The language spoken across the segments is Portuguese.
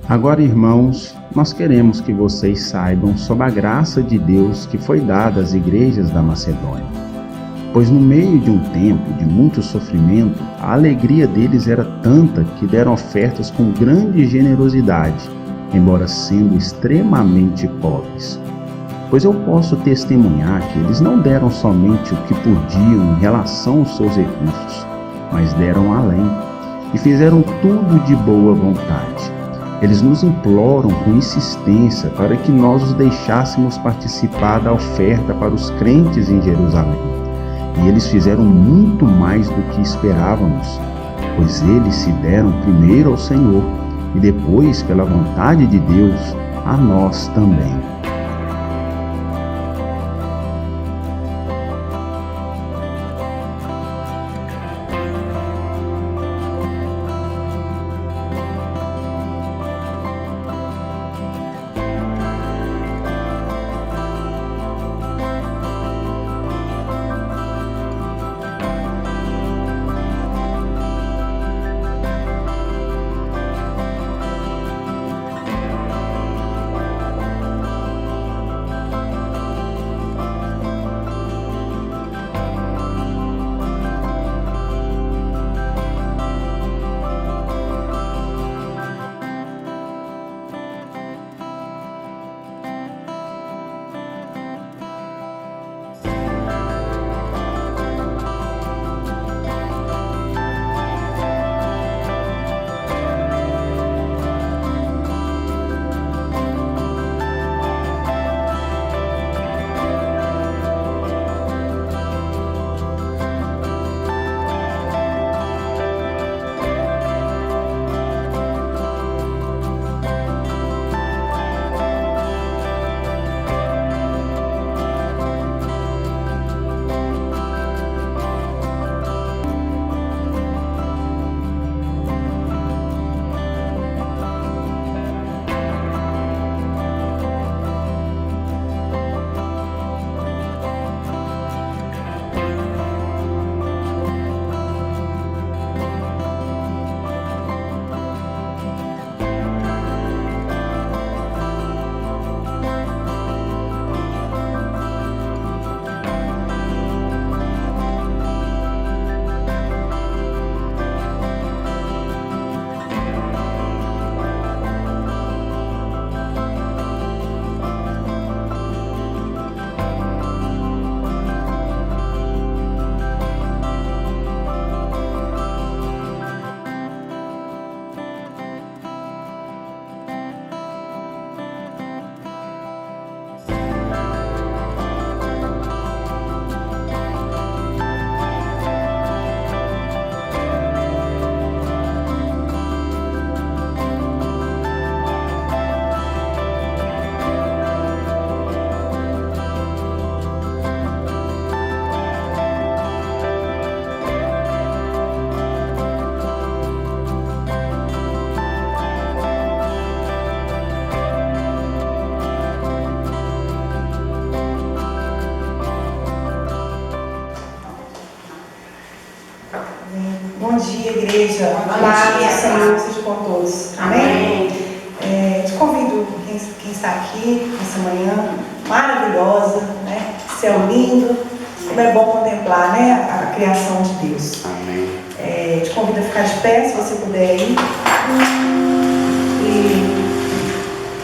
Agora, irmãos, nós queremos que vocês saibam sobre a graça de Deus que foi dada às igrejas da Macedônia. Pois no meio de um tempo de muito sofrimento, a alegria deles era tanta que deram ofertas com grande generosidade, embora sendo extremamente pobres. Pois eu posso testemunhar que eles não deram somente o que podiam em relação aos seus recursos, mas deram além e fizeram tudo de boa vontade. Eles nos imploram com insistência para que nós os deixássemos participar da oferta para os crentes em Jerusalém. E eles fizeram muito mais do que esperávamos, pois eles se deram primeiro ao Senhor e depois, pela vontade de Deus, a nós também. Bom dia, igreja. Paz do Senhor seja com todos. Amém? Te convido, quem está aqui nessa manhã maravilhosa, né? Céu lindo. Como é bom contemplar, né, a criação de Deus. Amém. Te convido a ficar de pé, se você puder ir. E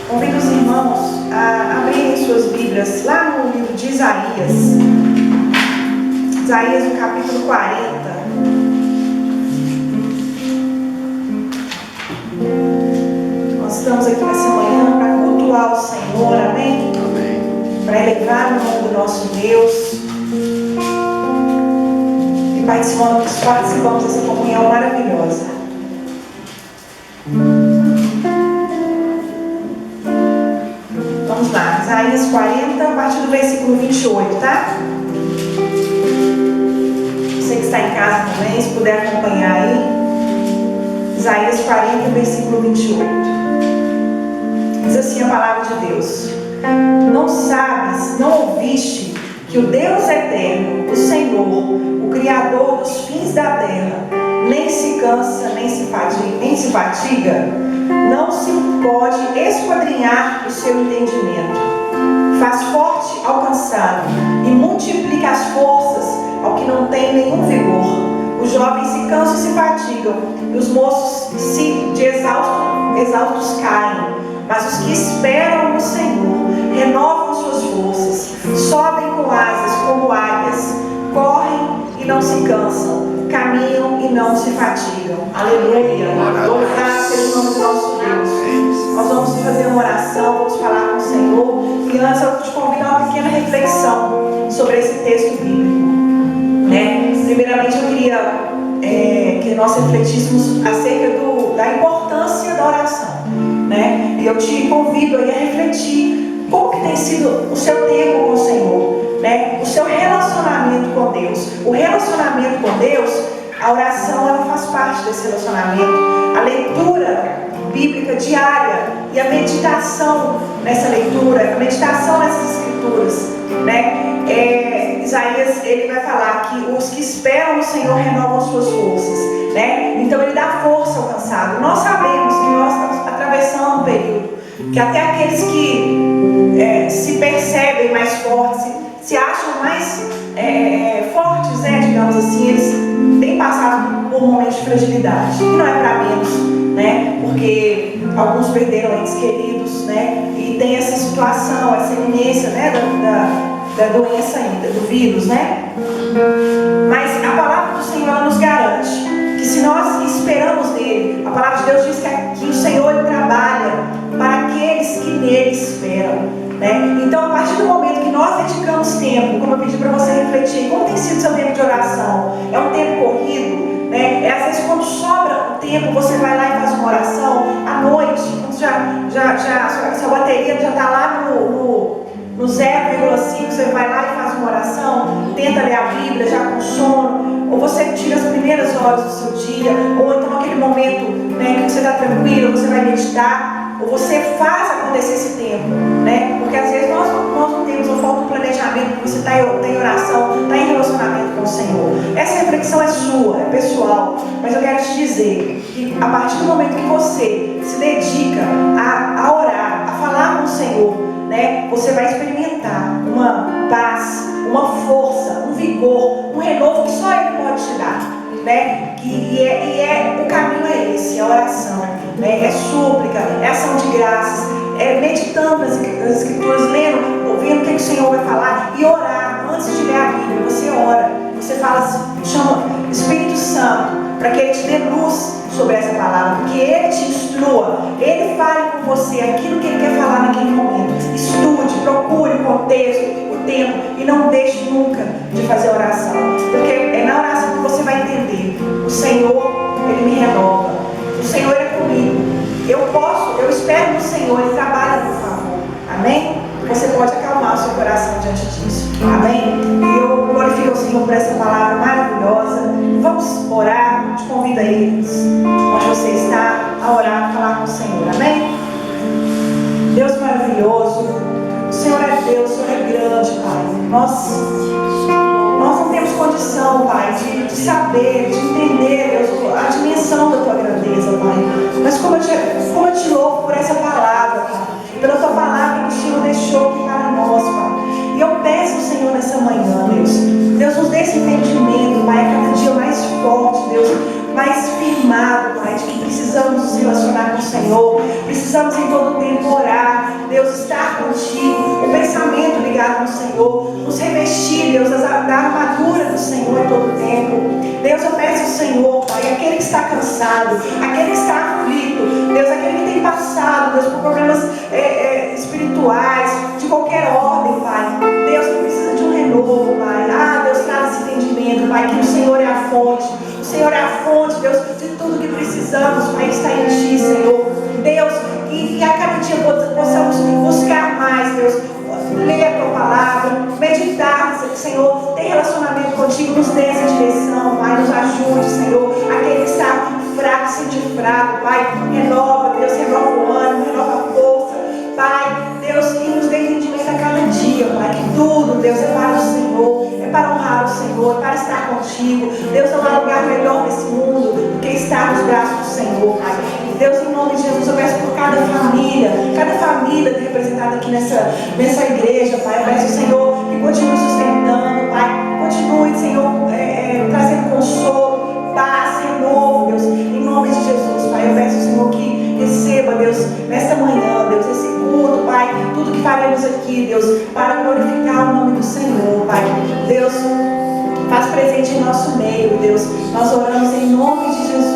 convido os irmãos a abrirem suas Bíblias lá no livro de Isaías. Isaías, no capítulo 40. Nós estamos aqui nessa manhã para cultuar o Senhor, amém? Amém. Para elevar o nome do nosso Deus. E participamos dessa comunhão maravilhosa. Vamos lá, Isaías 40, a partir do versículo 28, tá? Você que está em casa também, se puder acompanhar aí. Isaías 40, versículo 28. Diz assim a palavra de Deus: Não sabes, não ouviste que o Deus eterno, o Senhor, o Criador dos fins da terra, nem se cansa, nem se fatiga, não se pode esquadrinhar o seu entendimento. Faz forte ao cansado e multiplica as forças ao que não tem nenhum vigor. Os jovens se cansam e se fatigam, e os moços de exaustos caem. Mas os que esperam no Senhor renovam suas forças, sobem com asas como águias, correm e não se cansam, caminham e não se fatigam. Aleluia! Louvado seja o nome do nosso Deus. Nós vamos fazer uma oração, vamos falar com o Senhor. E antes eu te convido a uma pequena reflexão sobre esse texto bíblico, né? Primeiramente eu queria que nós refletíssemos acerca da importância da oração, né? E eu te convido aí a refletir como que tem sido o seu tempo com o Senhor, né? O seu relacionamento com Deus. O relacionamento com Deus, a oração, ela faz parte desse relacionamento. A leitura bíblica diária e a meditação nessa leitura, a meditação nessas escrituras, né? Isaías, ele vai falar que os que esperam no Senhor renovam suas forças, né? Então ele dá força ao cansado. Nós sabemos que nós estamos atravessando um período que até aqueles que se percebem mais fortes, se acham mais fortes, né, digamos assim, eles têm passado por momentos de fragilidade, e não é para menos, né? Porque alguns perderam entes queridos, né? E tem essa situação, essa iminência, né, da doença ainda, do vírus, né? Mas a palavra do Senhor, ela nos garante que se nós esperamos nele, a palavra de Deus diz que o Senhor, ele trabalha para aqueles que nele esperam, né? Então, a partir do momento que nós dedicamos tempo, como eu pedi para você refletir, como tem sido o seu tempo de oração? É um tempo corrido, né? Às vezes quando sobra o tempo, você vai lá e faz uma oração à noite, quando sua bateria já está lá no 0,5, você vai lá e faz uma oração, tenta ler a Bíblia já com sono, ou você tira as primeiras horas do seu dia, ou então aquele momento, né, que você está tranquilo, você vai meditar, ou você faz acontecer esse tempo, né? Porque às vezes nós não temos, ou falta um planejamento, porque você está em oração, está em relacionamento com o Senhor. Essa reflexão é sua, é pessoal, mas eu quero te dizer que a partir do momento que você se dedica a orar, a falar com o Senhor, né, você vai experimentar uma paz, uma força, um vigor, um renovo que só Ele pode te dar, né? O caminho é esse, é oração, né? É súplica, é ação de graças, é meditando nas escrituras, lendo, ouvindo o que o Senhor vai falar e orar. Antes de ler a Bíblia, você ora, você fala, chama o Espírito Santo para que Ele te dê luz sobre essa palavra, porque Ele te instrua, Ele fale com você aquilo que Ele quer falar naquele momento. Estude, procure o contexto, o tempo, e não deixe nunca de fazer oração, porque é na oração que você vai entender: o Senhor, Ele me renova, o Senhor é comigo, eu espero no Senhor, Ele trabalha a meu favor, amém? Você pode acalmar o seu coração diante disso, amém? E eu glorifico o Senhor por essa palavra maravilhosa. Vamos orar, te convido aí, onde você está, a orar, a falar com o Senhor, amém? Deus maravilhoso, o Senhor é Deus, o Senhor é grande, Pai. Nós não temos condição, Pai, de saber, de entender, Deus, a dimensão da Tua grandeza, Pai. Mas como eu te louvo por essa palavra, Pai, pela Tua palavra que o Senhor deixou aqui para nós, Pai. E eu peço ao Senhor nessa manhã, Deus nos dê esse entendimento, Pai, a cada dia mais forte, Deus, mais firmado, Pai, de que precisamos nos relacionar com o Senhor, precisamos em todo tempo orar, Deus, estar contigo, o pensamento ligado no Senhor, nos revestir, Deus, da armadura do Senhor em todo tempo. Deus, eu peço ao Senhor, Pai, aquele que está cansado, aquele que está aflito, Deus, aquele que tem passado, Deus, por problemas espirituais, de qualquer ordem, Pai, Deus, que precisa de um renovo, Pai. Deus, traz esse entendimento, Pai, que o Senhor é a fonte. O Senhor é a fonte, Deus, de tudo que precisamos, Pai, está em Ti, Senhor. Deus, que a cada dia possamos buscar mais, Deus, ler a Tua palavra, meditar, Senhor, ter relacionamento contigo, nos dê essa direção, Pai, nos ajude, Senhor. Aquele que está fraco, se sentir fraco, Pai, renova, Deus, renova o ânimo, renova a força, Pai, Deus, que nos dê entendimento a cada dia, Pai, que tudo, Deus, é para o Senhor, é para honrar o Senhor, é para estar contigo. Deus, não há lugar melhor nesse mundo estar nos braços do Senhor, Pai. Deus, em nome de Jesus, eu peço por cada família representada aqui nessa igreja, Pai. Eu peço, Senhor, que continue sustentando, Pai. Continue, Senhor, trazendo consolo, paz, renovo, Deus, em nome de Jesus, Pai. Eu peço, Senhor, que receba, Deus, nesta manhã, Deus, esse culto, Pai, tudo que faremos aqui, Deus, para glorificar o nome do Senhor, Pai. Deus, faz presente em nosso meio, Deus. Nós oramos em nome de Jesus.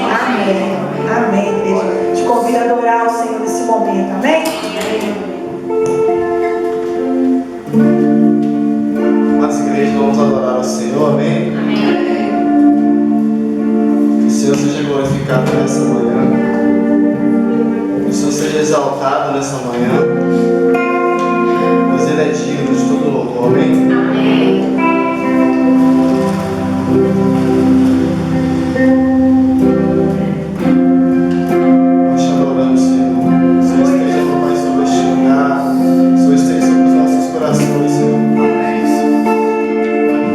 Amém. Amém, igreja. Te convido a adorar o Senhor nesse momento. Amém? Mas, igreja, vamos adorar o Senhor. Amém? Amém. Que o Senhor seja glorificado nessa manhã. Que o Senhor seja exaltado nessa manhã. Pois Ele é digno de todo louvor. Amém? Amém. Nós te adoramos, Senhor. Que o Senhor esteja, meu Pai, sobre este lugar. Que o Senhor esteja sobre os nossos corações, Senhor.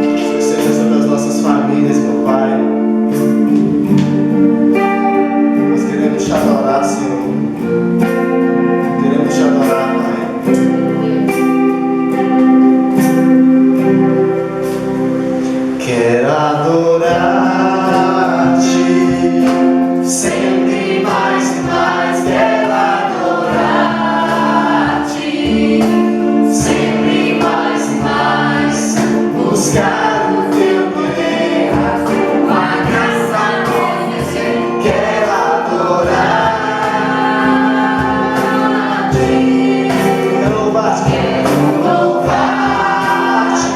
Que o Senhor esteja sobre as nossas famílias, meu Pai. Nós queremos te adorar, Senhor. Queremos te adorar, Pai. Quero adorar-te sempre mais e mais. Quero adorar-te sempre mais e mais. Buscar o teu querer, a tua graça conhecer. Quero adorar-te. Quero louvar-te. Quero louvar-te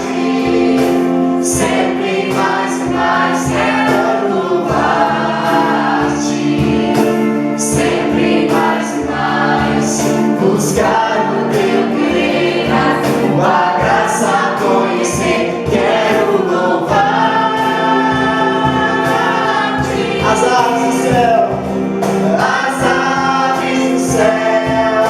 sempre mais e mais. Quero louvar-te sempre mais e mais. Buscar o teu querer, a tua graça conhecer. Quero louvar-te. As aves do céu, as aves do céu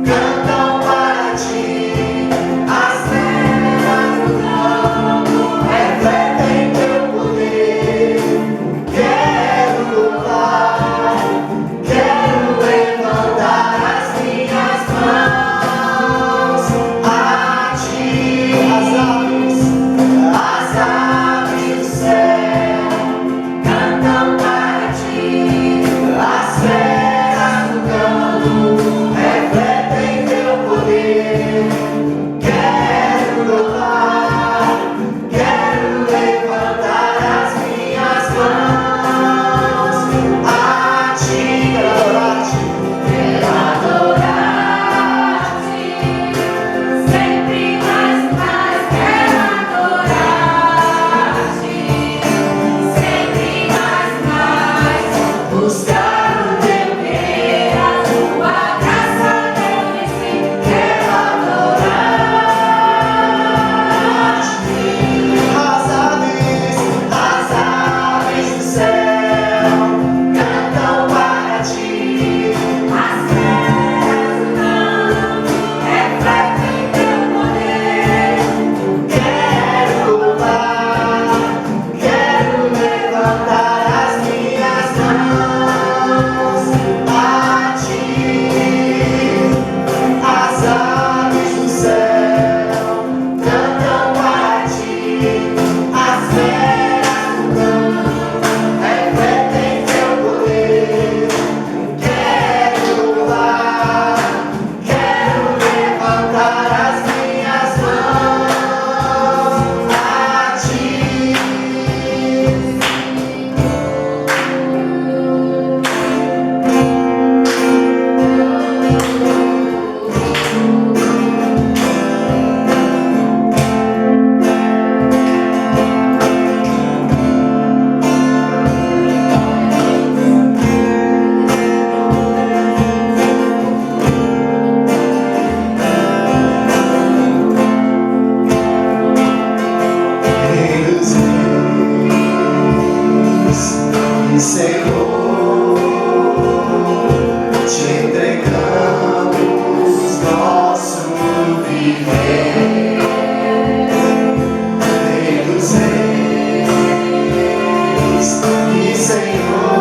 cantam para ti. As terras do campo refletem teu poder. Quero louvar, quero levantar as minhas mãos a ti. As aves do céu cantam para ti. As feras do campo refletem teu poder. Quero louvar, quero levantar as minhas mãos a ti. Quero adorar-te. Sempre mais e mais. Quero adorar-te sempre mais e mais. Buscar o teu querer, a tua graça conhecer. Quero adorar-te. As aves do céu cantam para ti. As terras do campo refletem teu poder. Quero louvar, quero levantar as minhas mãos a ti. As aves do céu cantam para ti. As feras do campo refletem teu poder. Quero louvar, quero levantar as minhas mãos a ti. Rei dos reis e Senhor, te entregamos nosso viver. Rei dos reis e Senhor,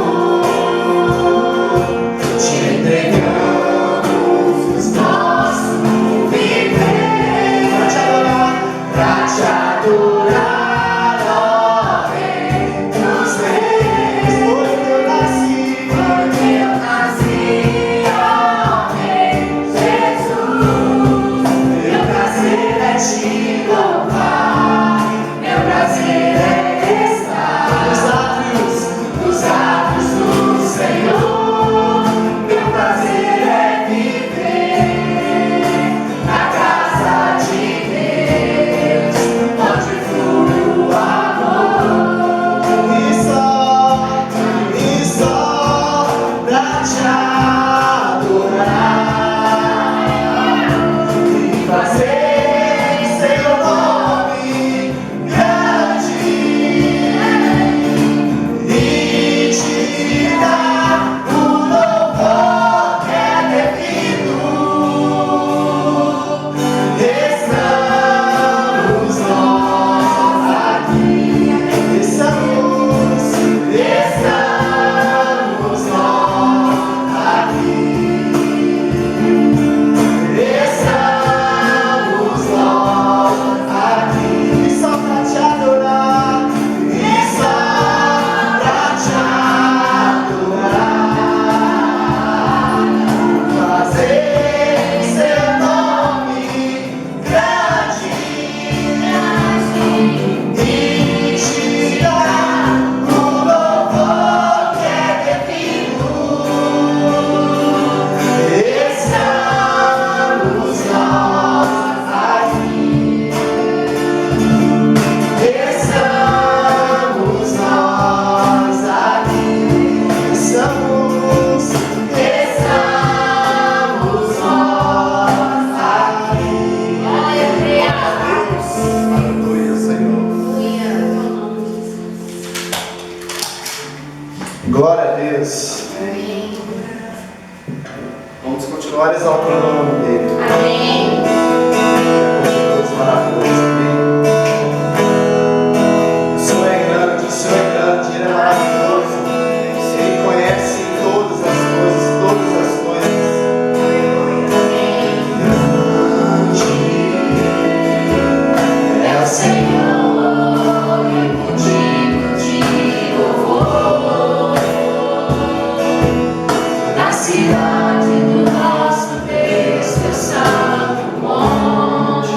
Glória a Deus. Vamos continuar exaltando o nome dele. Amém. Coisa maravilhosa. Amém. O Senhor é grande, Ele é maravilhoso. Ele conhece todas as coisas, todas as coisas. Grande é o Senhor e motivo de louvor. Na cidade do nosso Deus, teu santo monte.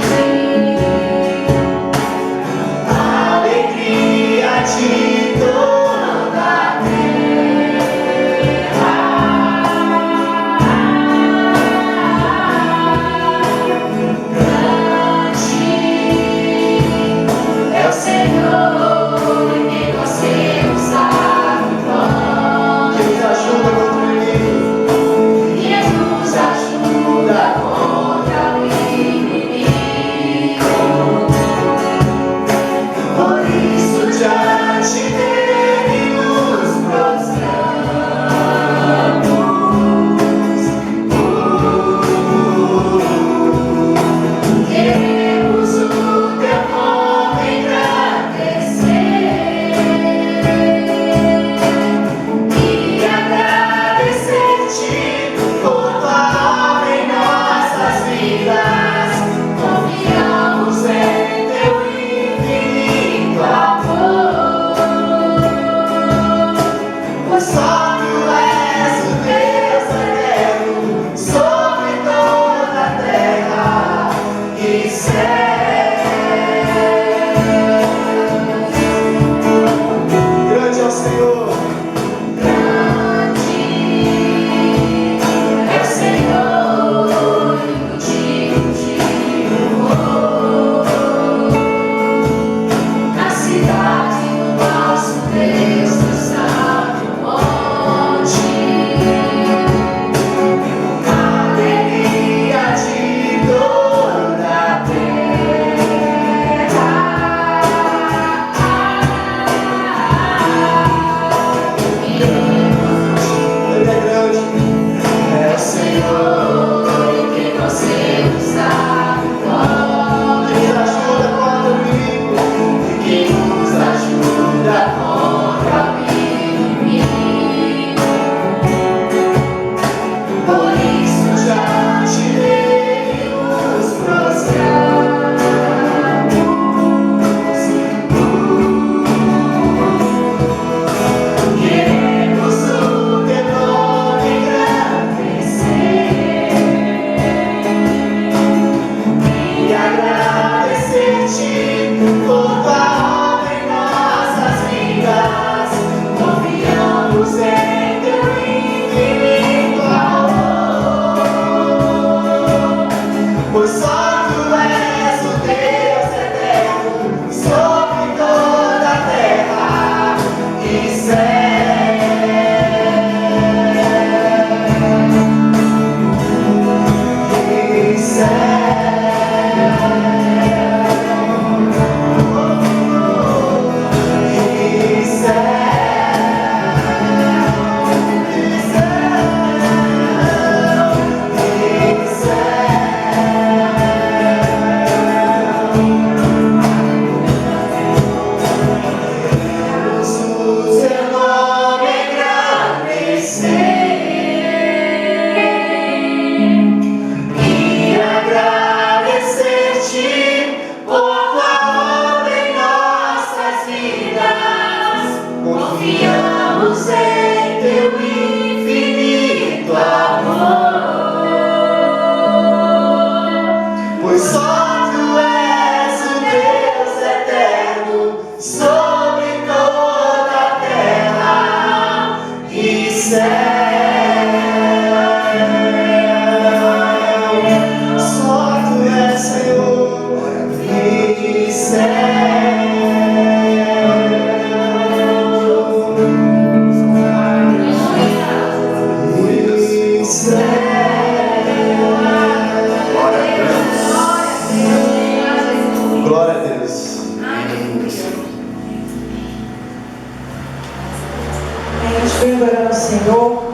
Aleluia, glória ao Senhor.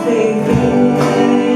Fez bem.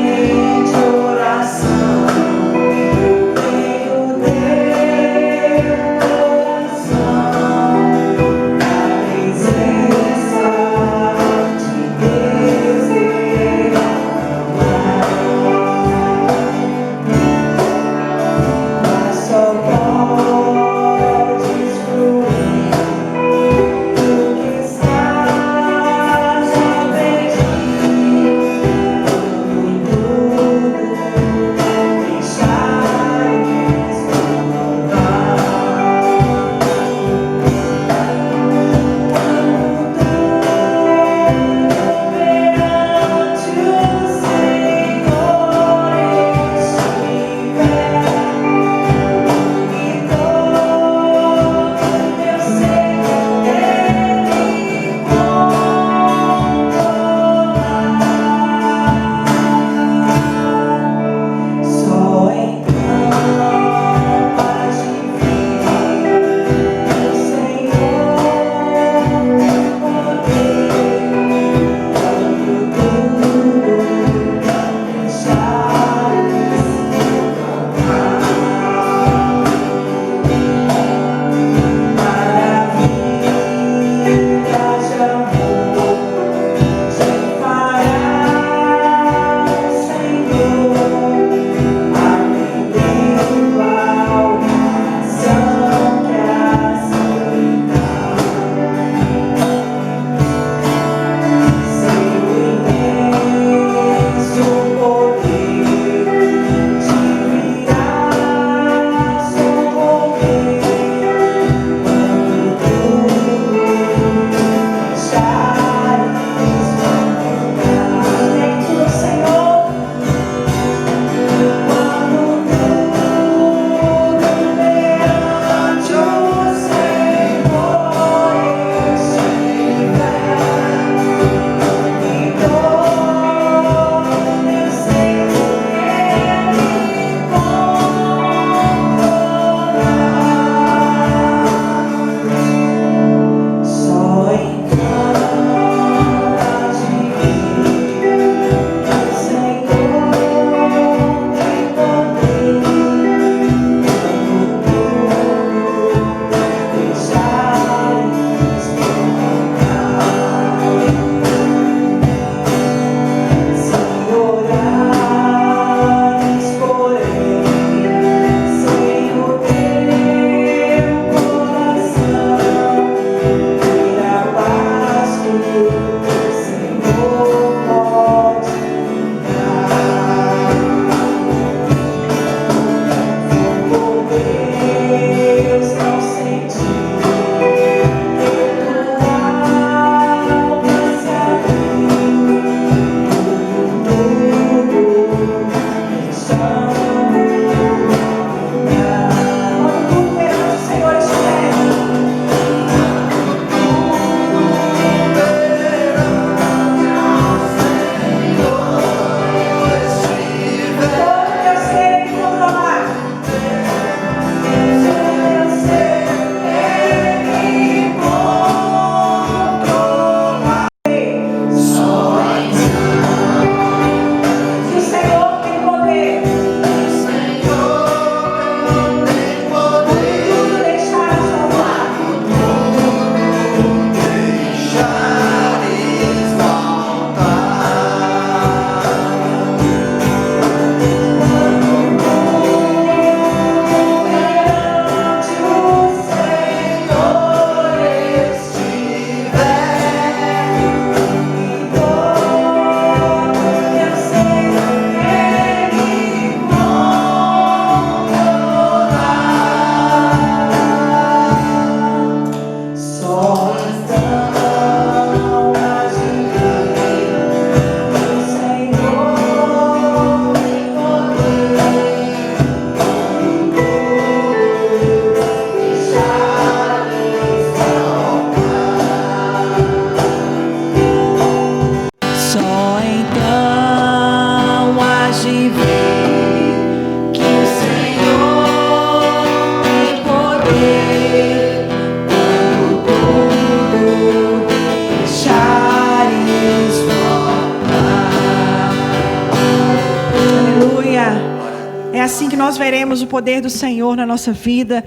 assim que nós veremos o poder do Senhor na nossa vida,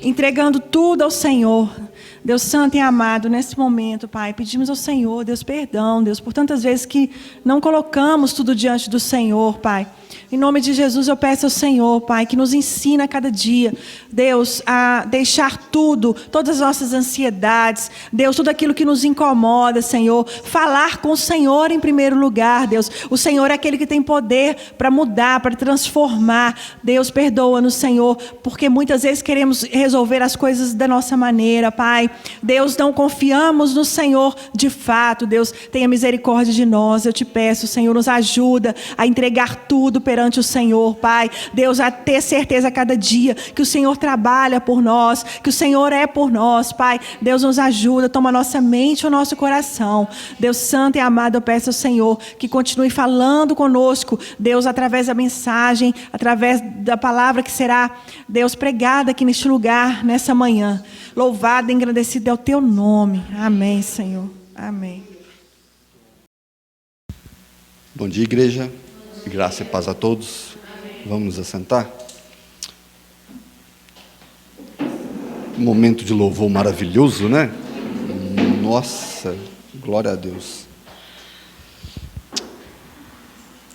entregando tudo ao Senhor. Deus santo e amado, nesse momento, Pai, pedimos ao Senhor, Deus, perdão, Deus, por tantas vezes que não colocamos tudo diante do Senhor, Pai. Em nome de Jesus, eu peço ao Senhor, Pai, que nos ensina a cada dia, Deus, a deixar tudo, todas as nossas ansiedades, Deus, tudo aquilo que nos incomoda, Senhor, falar com o Senhor em primeiro lugar, Deus. O Senhor é aquele que tem poder para mudar, para transformar. Deus, perdoa-nos, Senhor, porque muitas vezes queremos resolver as coisas da nossa maneira, Pai. Deus, não confiamos no Senhor de fato. Deus, tenha misericórdia de nós. Eu te peço, Senhor, nos ajuda a entregar tudo perante o Senhor, Pai. Deus, a ter certeza a cada dia que o Senhor trabalha por nós, que o Senhor é por nós, Pai. Deus, nos ajuda, toma a nossa mente e o nosso coração. Deus santo e amado, eu peço ao Senhor que continue falando conosco, Deus, através da mensagem, através da palavra que será, Deus, pregada aqui neste lugar, nessa manhã. Louvado e engrandecido é o teu nome. Amém, Senhor. Amém. Bom dia, igreja. Graça e paz a todos. Vamos nos assentar. Um momento de louvor maravilhoso, né? Nossa, glória a Deus.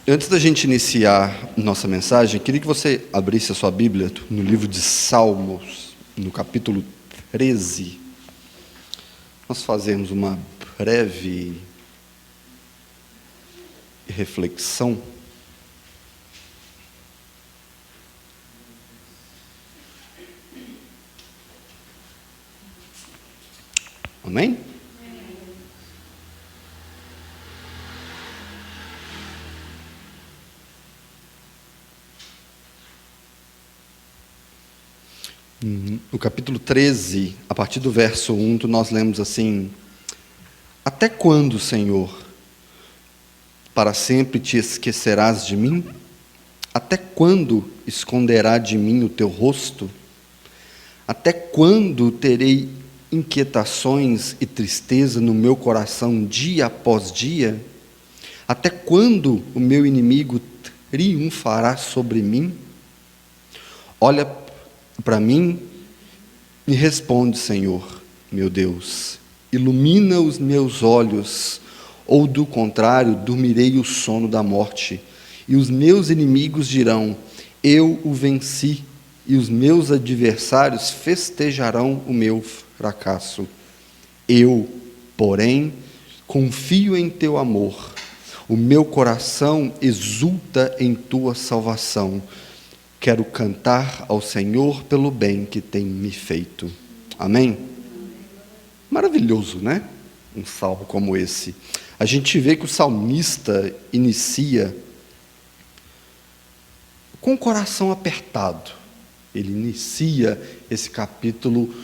Antes da gente iniciar nossa mensagem, queria que você abrisse a sua Bíblia no livro de Salmos, no capítulo 13. Nós fazemos uma breve reflexão. Amém? No capítulo 13, a partir do verso 1, nós lemos assim: Até quando, Senhor, para sempre te esquecerás de mim? Até quando esconderá de mim o teu rosto? Até quando terei inquietações e tristeza no meu coração dia após dia? Até quando o meu inimigo triunfará sobre mim? Olha para mim e responde, Senhor, meu Deus, ilumina os meus olhos, ou do contrário, dormirei o sono da morte, e os meus inimigos dirão, eu o venci, e os meus adversários festejarão o meu fracasso. Eu, porém, confio em teu amor, o meu coração exulta em tua salvação. Quero cantar ao Senhor pelo bem que tem me feito. Amém? Maravilhoso, né? Um salmo como esse. A gente vê que o salmista inicia com o coração apertado. Ele inicia esse capítulo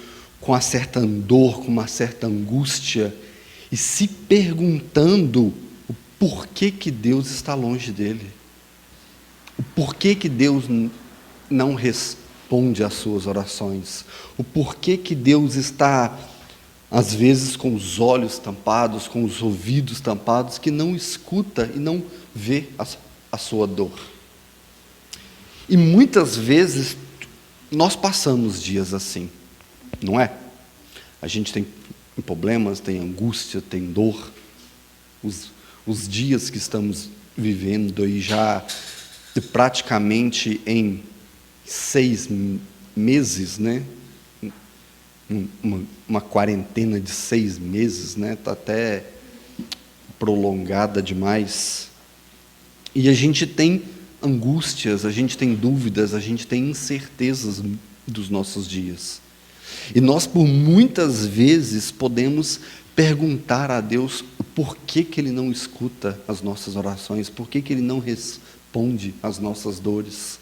com uma certa dor, com uma certa angústia, e se perguntando o porquê que Deus está longe dele. O porquê que Deus não responde às suas orações. O porquê que Deus está, às vezes, com os olhos tampados, com os ouvidos tampados, que não escuta e não vê a sua dor. E muitas vezes nós passamos dias assim, não é? A gente tem problemas, tem angústia, tem dor. Os dias que estamos vivendo aí já praticamente em 6 meses, né? Uma quarentena de 6 meses, né? Está até prolongada demais. E a gente tem angústias, a gente tem dúvidas, a gente tem incertezas dos nossos dias. E nós, por muitas vezes, podemos perguntar a Deus por que Ele não escuta as nossas orações, por que Ele não responde às nossas dores.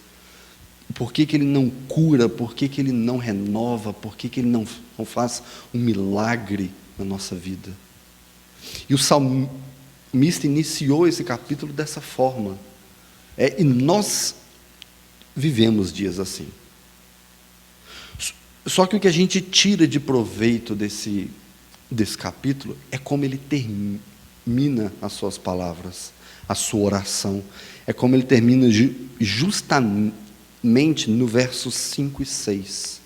Por que Ele não cura? Por que Ele não renova? Por que Ele não faz um milagre na nossa vida? E o salmista iniciou esse capítulo dessa forma. E nós vivemos dias assim. Só que o que a gente tira de proveito desse capítulo é como ele termina as suas palavras, a sua oração. É como ele termina justamente mente no versos 5 e 6,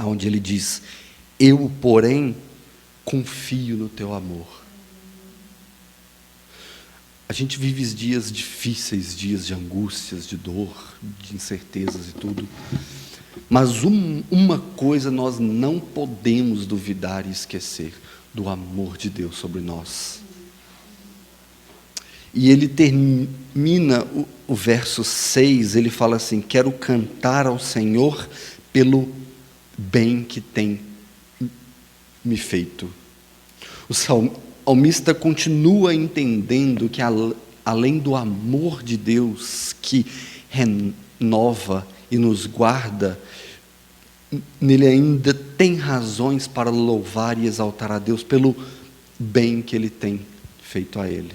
onde ele diz: eu, porém, confio no teu amor. A gente vive dias difíceis, dias de angústias, de dor, de incertezas e tudo. Mas uma coisa nós não podemos duvidar e esquecer: do amor de Deus sobre nós. E ele termina o verso 6, ele fala assim: quero cantar ao Senhor pelo bem que tem me feito. O salmista continua entendendo que além do amor de Deus que renova e nos guarda, nele ainda tem razões para louvar e exaltar a Deus pelo bem que ele tem feito a ele.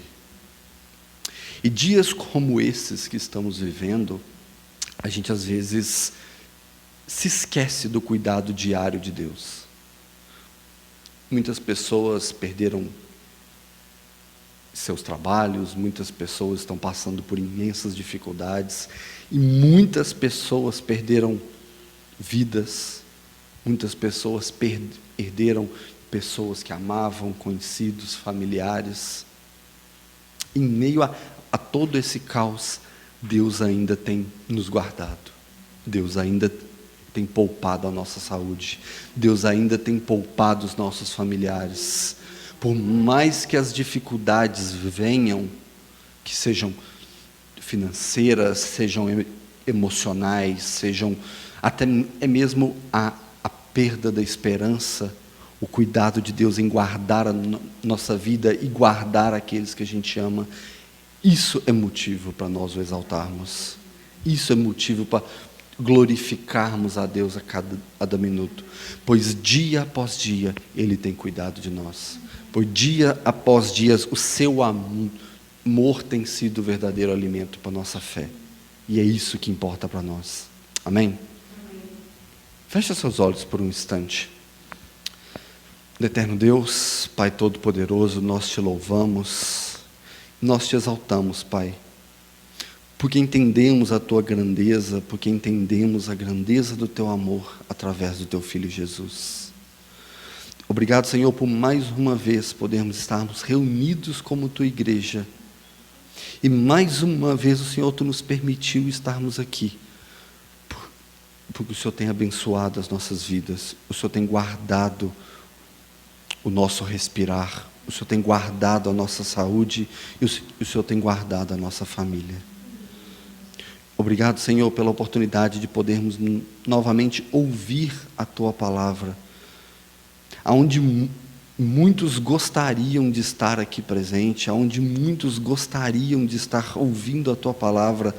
E dias como esses que estamos vivendo, a gente às vezes se esquece do cuidado diário de Deus. Muitas pessoas perderam seus trabalhos, muitas pessoas estão passando por imensas dificuldades, e muitas pessoas perderam vidas, muitas pessoas perderam pessoas que amavam, conhecidos, familiares. Em meio a todo esse caos, Deus ainda tem nos guardado, Deus ainda tem poupado a nossa saúde, Deus ainda tem poupado os nossos familiares. Por mais que as dificuldades venham, que sejam financeiras, sejam emocionais, sejam até mesmo a perda da esperança, o cuidado de Deus em guardar a nossa vida e guardar aqueles que a gente ama, isso é motivo para nós o exaltarmos, isso é motivo para glorificarmos a Deus a cada minuto, pois dia após dia Ele tem cuidado de nós, pois dia após dia o seu amor tem sido o verdadeiro alimento para a nossa fé, e é isso que importa para nós. Amém? Feche seus olhos por um instante. Eterno Deus, Pai Todo-Poderoso, nós te louvamos, nós te exaltamos, Pai, porque entendemos a tua grandeza, porque entendemos a grandeza do teu amor através do teu Filho Jesus. Obrigado, Senhor, por mais uma vez podermos estarmos reunidos como tua igreja, e mais uma vez o Senhor tu nos permitiu estarmos aqui, porque o Senhor tem abençoado as nossas vidas, o Senhor tem guardado o nosso respirar, o Senhor tem guardado a nossa saúde, e o Senhor tem guardado a nossa família. Obrigado, Senhor, pela oportunidade de podermos novamente ouvir a tua palavra, aonde muitos gostariam de estar aqui presente, aonde muitos gostariam de estar ouvindo a tua palavra,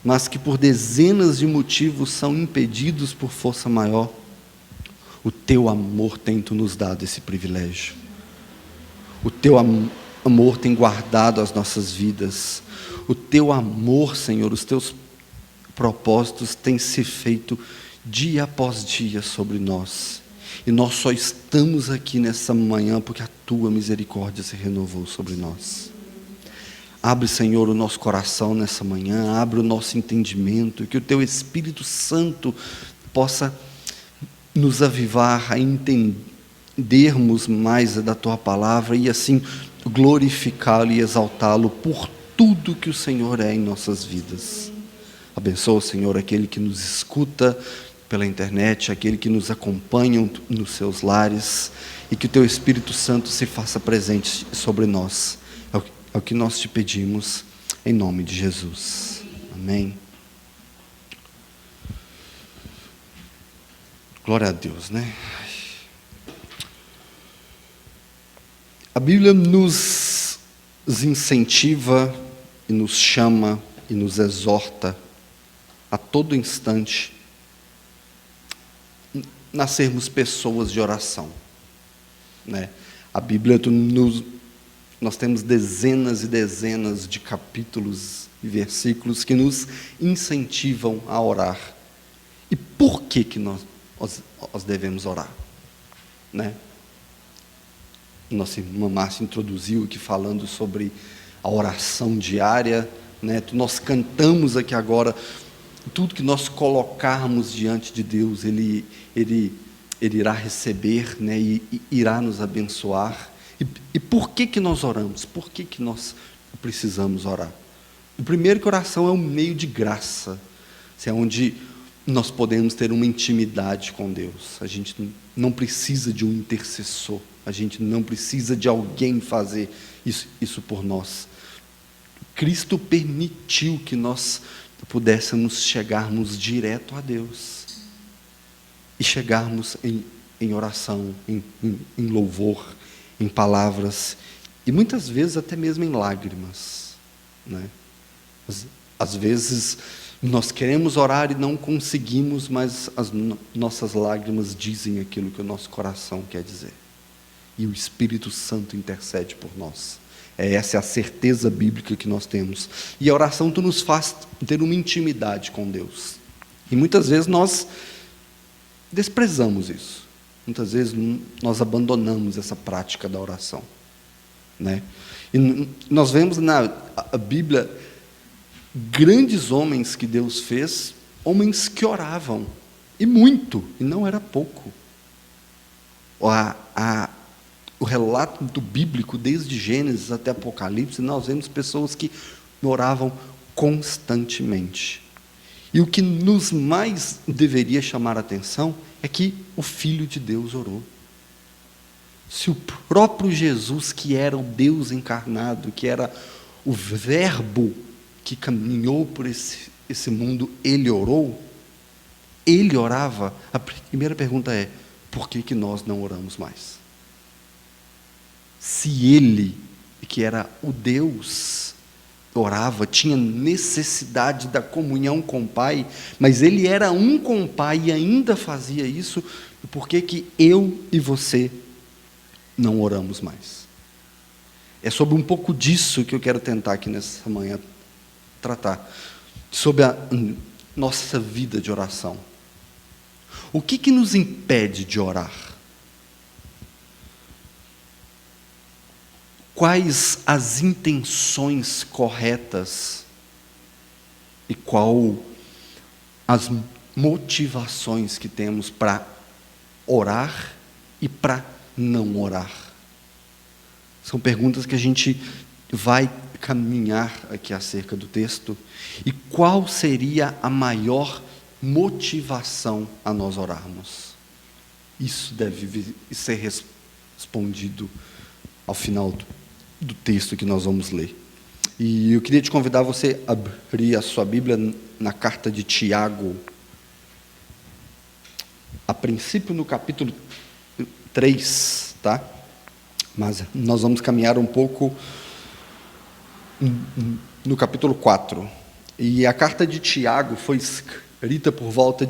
mas que por dezenas de motivos são impedidos por força maior. O teu amor tem tu nos dado esse privilégio. O teu amor tem guardado as nossas vidas. O teu amor, Senhor, os teus propósitos têm se feito dia após dia sobre nós. E nós só estamos aqui nessa manhã porque a tua misericórdia se renovou sobre nós. Abre, Senhor, o nosso coração nessa manhã, abre o nosso entendimento, que o teu Espírito Santo possa nos avivar a entendermos mais da tua palavra e assim glorificá-lo e exaltá-lo por tudo que o Senhor é em nossas vidas. Abençoa, Senhor, aquele que nos escuta pela internet, aquele que nos acompanha nos seus lares, e que o teu Espírito Santo se faça presente sobre nós. É o que nós te pedimos, em nome de Jesus. Amém. Glória a Deus, né? A Bíblia nos incentiva e nos chama e nos exorta a todo instante a sermos pessoas de oração, né? A Bíblia nós temos dezenas e dezenas de capítulos e versículos que nos incentivam a orar. E por que nós devemos orar, né? Nossa irmã Márcia introduziu aqui falando sobre a oração diária, né? Nós cantamos aqui agora tudo que nós colocarmos diante de Deus, Ele irá receber, né, e irá nos abençoar. E por que nós oramos? Por que nós precisamos orar? O primeiro, que oração é um meio de graça, é onde nós podemos ter uma intimidade com Deus. A gente não precisa de um intercessor, a gente não precisa de alguém fazer isso por nós. Cristo permitiu que nós pudéssemos chegarmos direto a Deus e chegarmos em oração, em louvor, em palavras, e muitas vezes até mesmo em lágrimas, né? Às vezes nós queremos orar e não conseguimos, mas as nossas lágrimas dizem aquilo que o nosso coração quer dizer, e o Espírito Santo intercede por nós. Essa é a certeza bíblica que nós temos. E a oração nos faz ter uma intimidade com Deus. E muitas vezes nós desprezamos isso. Muitas vezes nós abandonamos essa prática da oração, né? E nós vemos na Bíblia grandes homens que Deus fez, homens que oravam, e muito, e não era pouco. O relato do bíblico, desde Gênesis até Apocalipse, nós vemos pessoas que oravam constantemente. E o que nos mais deveria chamar a atenção é que o Filho de Deus orou. Se o próprio Jesus, que era o Deus encarnado, que era o Verbo que caminhou por esse mundo, ele orou, ele orava, a primeira pergunta é: por que nós não oramos mais? Se ele, que era o Deus, orava, tinha necessidade da comunhão com o Pai, mas ele era um com o Pai e ainda fazia isso, por que eu e você não oramos mais? É sobre um pouco disso que eu quero tentar aqui nessa manhã tratar, sobre a nossa vida de oração. O que nos impede de orar? Quais as intenções corretas e qual as motivações que temos para orar e para não orar? São perguntas que a gente vai caminhar aqui acerca do texto. E qual seria a maior motivação a nós orarmos? Isso deve ser respondido ao final do texto que nós vamos ler. E eu queria te convidar a você abrir a sua Bíblia na carta de Tiago, a princípio no capítulo 3, tá? Mas nós vamos caminhar um pouco no capítulo 4. E a carta de Tiago foi escrita por volta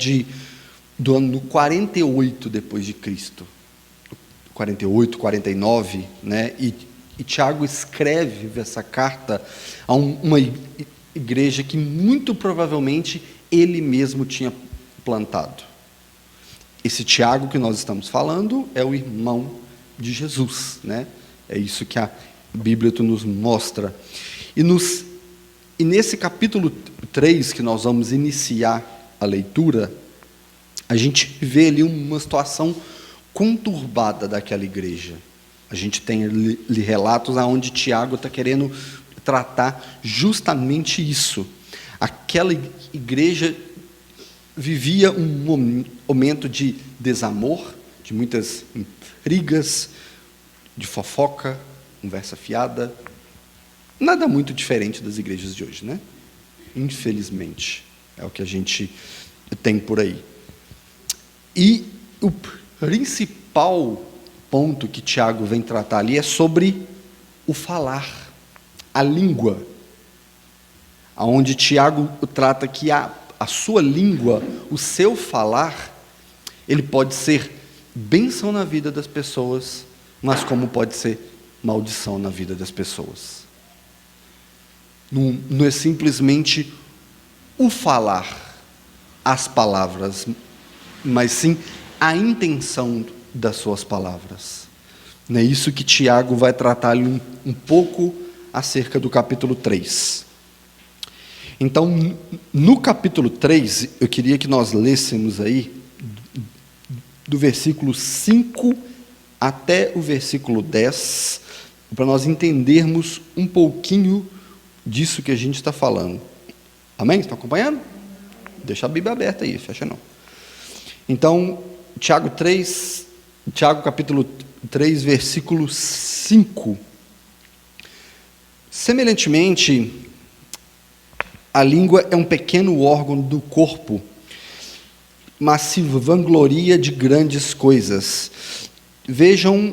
do ano 48 depois de Cristo. 48, 49, né? E Tiago escreve essa carta a uma igreja que muito provavelmente ele mesmo tinha plantado. Esse Tiago que nós estamos falando é o irmão de Jesus, né? É isso que a Bíblia nos mostra. E nesse capítulo 3 que nós vamos iniciar a leitura, a gente vê ali uma situação conturbada daquela igreja. A gente tem ali relatos onde Tiago está querendo tratar justamente isso. Aquela igreja vivia um momento de desamor, de muitas intrigas, de fofoca, conversa fiada. Nada muito diferente das igrejas de hoje, né? Infelizmente, é o que a gente tem por aí. E o principal ponto que Tiago vem tratar ali é sobre o falar, a língua, onde Tiago trata que a sua língua, o seu falar, ele pode ser bênção na vida das pessoas, mas como pode ser maldição na vida das pessoas. Não é simplesmente o falar, as palavras, mas sim a intenção das suas palavras. É isso que Tiago vai tratar ali um pouco acerca do capítulo 3. Então, no capítulo 3, eu queria que nós lêssemos aí, do versículo 5 até o versículo 10, para nós entendermos um pouquinho disso que a gente está falando. Amém? Estão acompanhando? Deixa a Bíblia aberta aí, fecha não. Então, Tiago capítulo 3, versículo 5. Semelhantemente, a língua é um pequeno órgão do corpo, mas se vangloria de grandes coisas. Vejam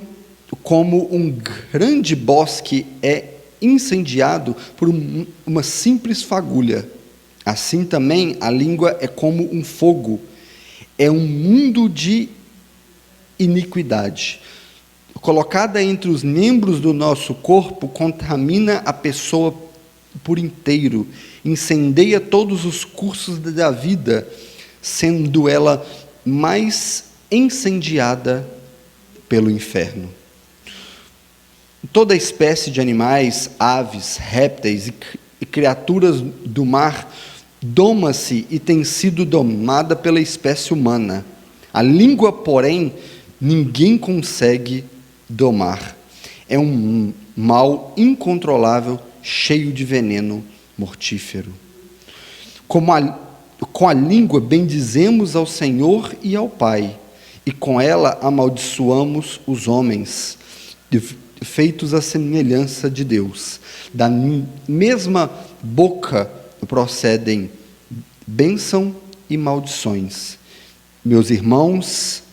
como um grande bosque é incendiado por uma simples fagulha. Assim também a língua é como um fogo, é um mundo de iniquidade. Colocada entre os membros do nosso corpo, contamina a pessoa por inteiro, incendeia todos os cursos da vida, sendo ela mais incendiada pelo inferno. Toda espécie de animais, aves, répteis e criaturas do mar doma-se e tem sido domada pela espécie humana. A língua, porém, ninguém consegue domar. É um mal incontrolável, cheio de veneno mortífero. Com a língua bendizemos ao Senhor e ao Pai, e com ela amaldiçoamos os homens, feitos à semelhança de Deus. Da mesma boca procedem bênção e maldições. Meus irmãos,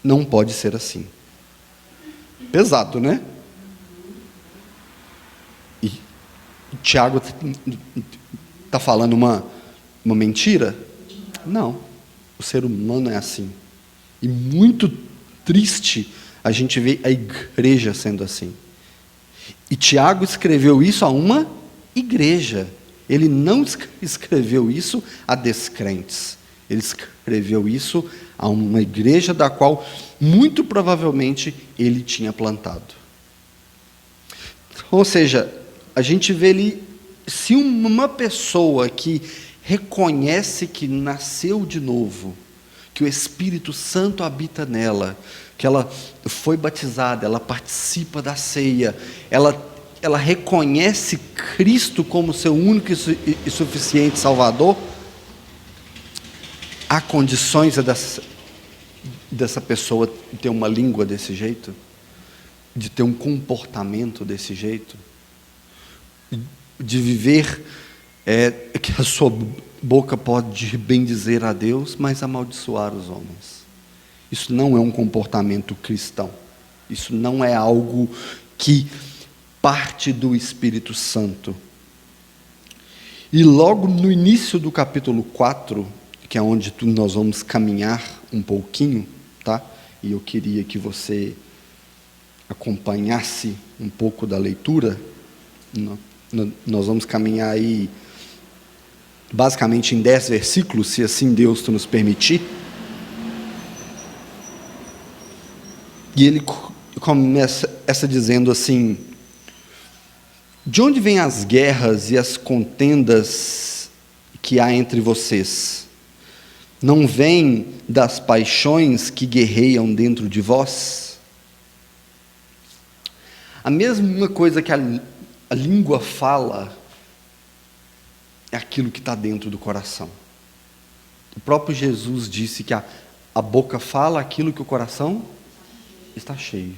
não pode ser assim. Pesado, né? E Tiago está falando uma mentira? Não. O ser humano é assim. E muito triste a gente vê a igreja sendo assim. E Tiago escreveu isso a uma igreja. Ele não escreveu isso a descrentes. Ele escreveu isso a uma igreja da qual, muito provavelmente, ele tinha plantado. Ou seja, a gente vê ali, se uma pessoa que reconhece que nasceu de novo, que o Espírito Santo habita nela, que ela foi batizada, ela participa da ceia, ela reconhece Cristo como seu único e suficiente Salvador, há condições dessa pessoa ter uma língua desse jeito? De ter um comportamento desse jeito? De viver que a sua boca pode bendizer a Deus, mas amaldiçoar os homens? Isso não é um comportamento cristão. Isso não é algo que parte do Espírito Santo. E logo no início do capítulo 4, que é onde nós vamos caminhar um pouquinho, tá? E eu queria que você acompanhasse um pouco da leitura. Nós vamos caminhar aí basicamente em 10 versículos, se assim Deus nos permitir. E ele começa dizendo assim: de onde vêm as guerras e as contendas que há entre vocês? Não vêm das paixões que guerreiam dentro de vós? A mesma coisa que a língua fala é aquilo que está dentro do coração. O próprio Jesus disse que a boca fala aquilo que o coração está cheio.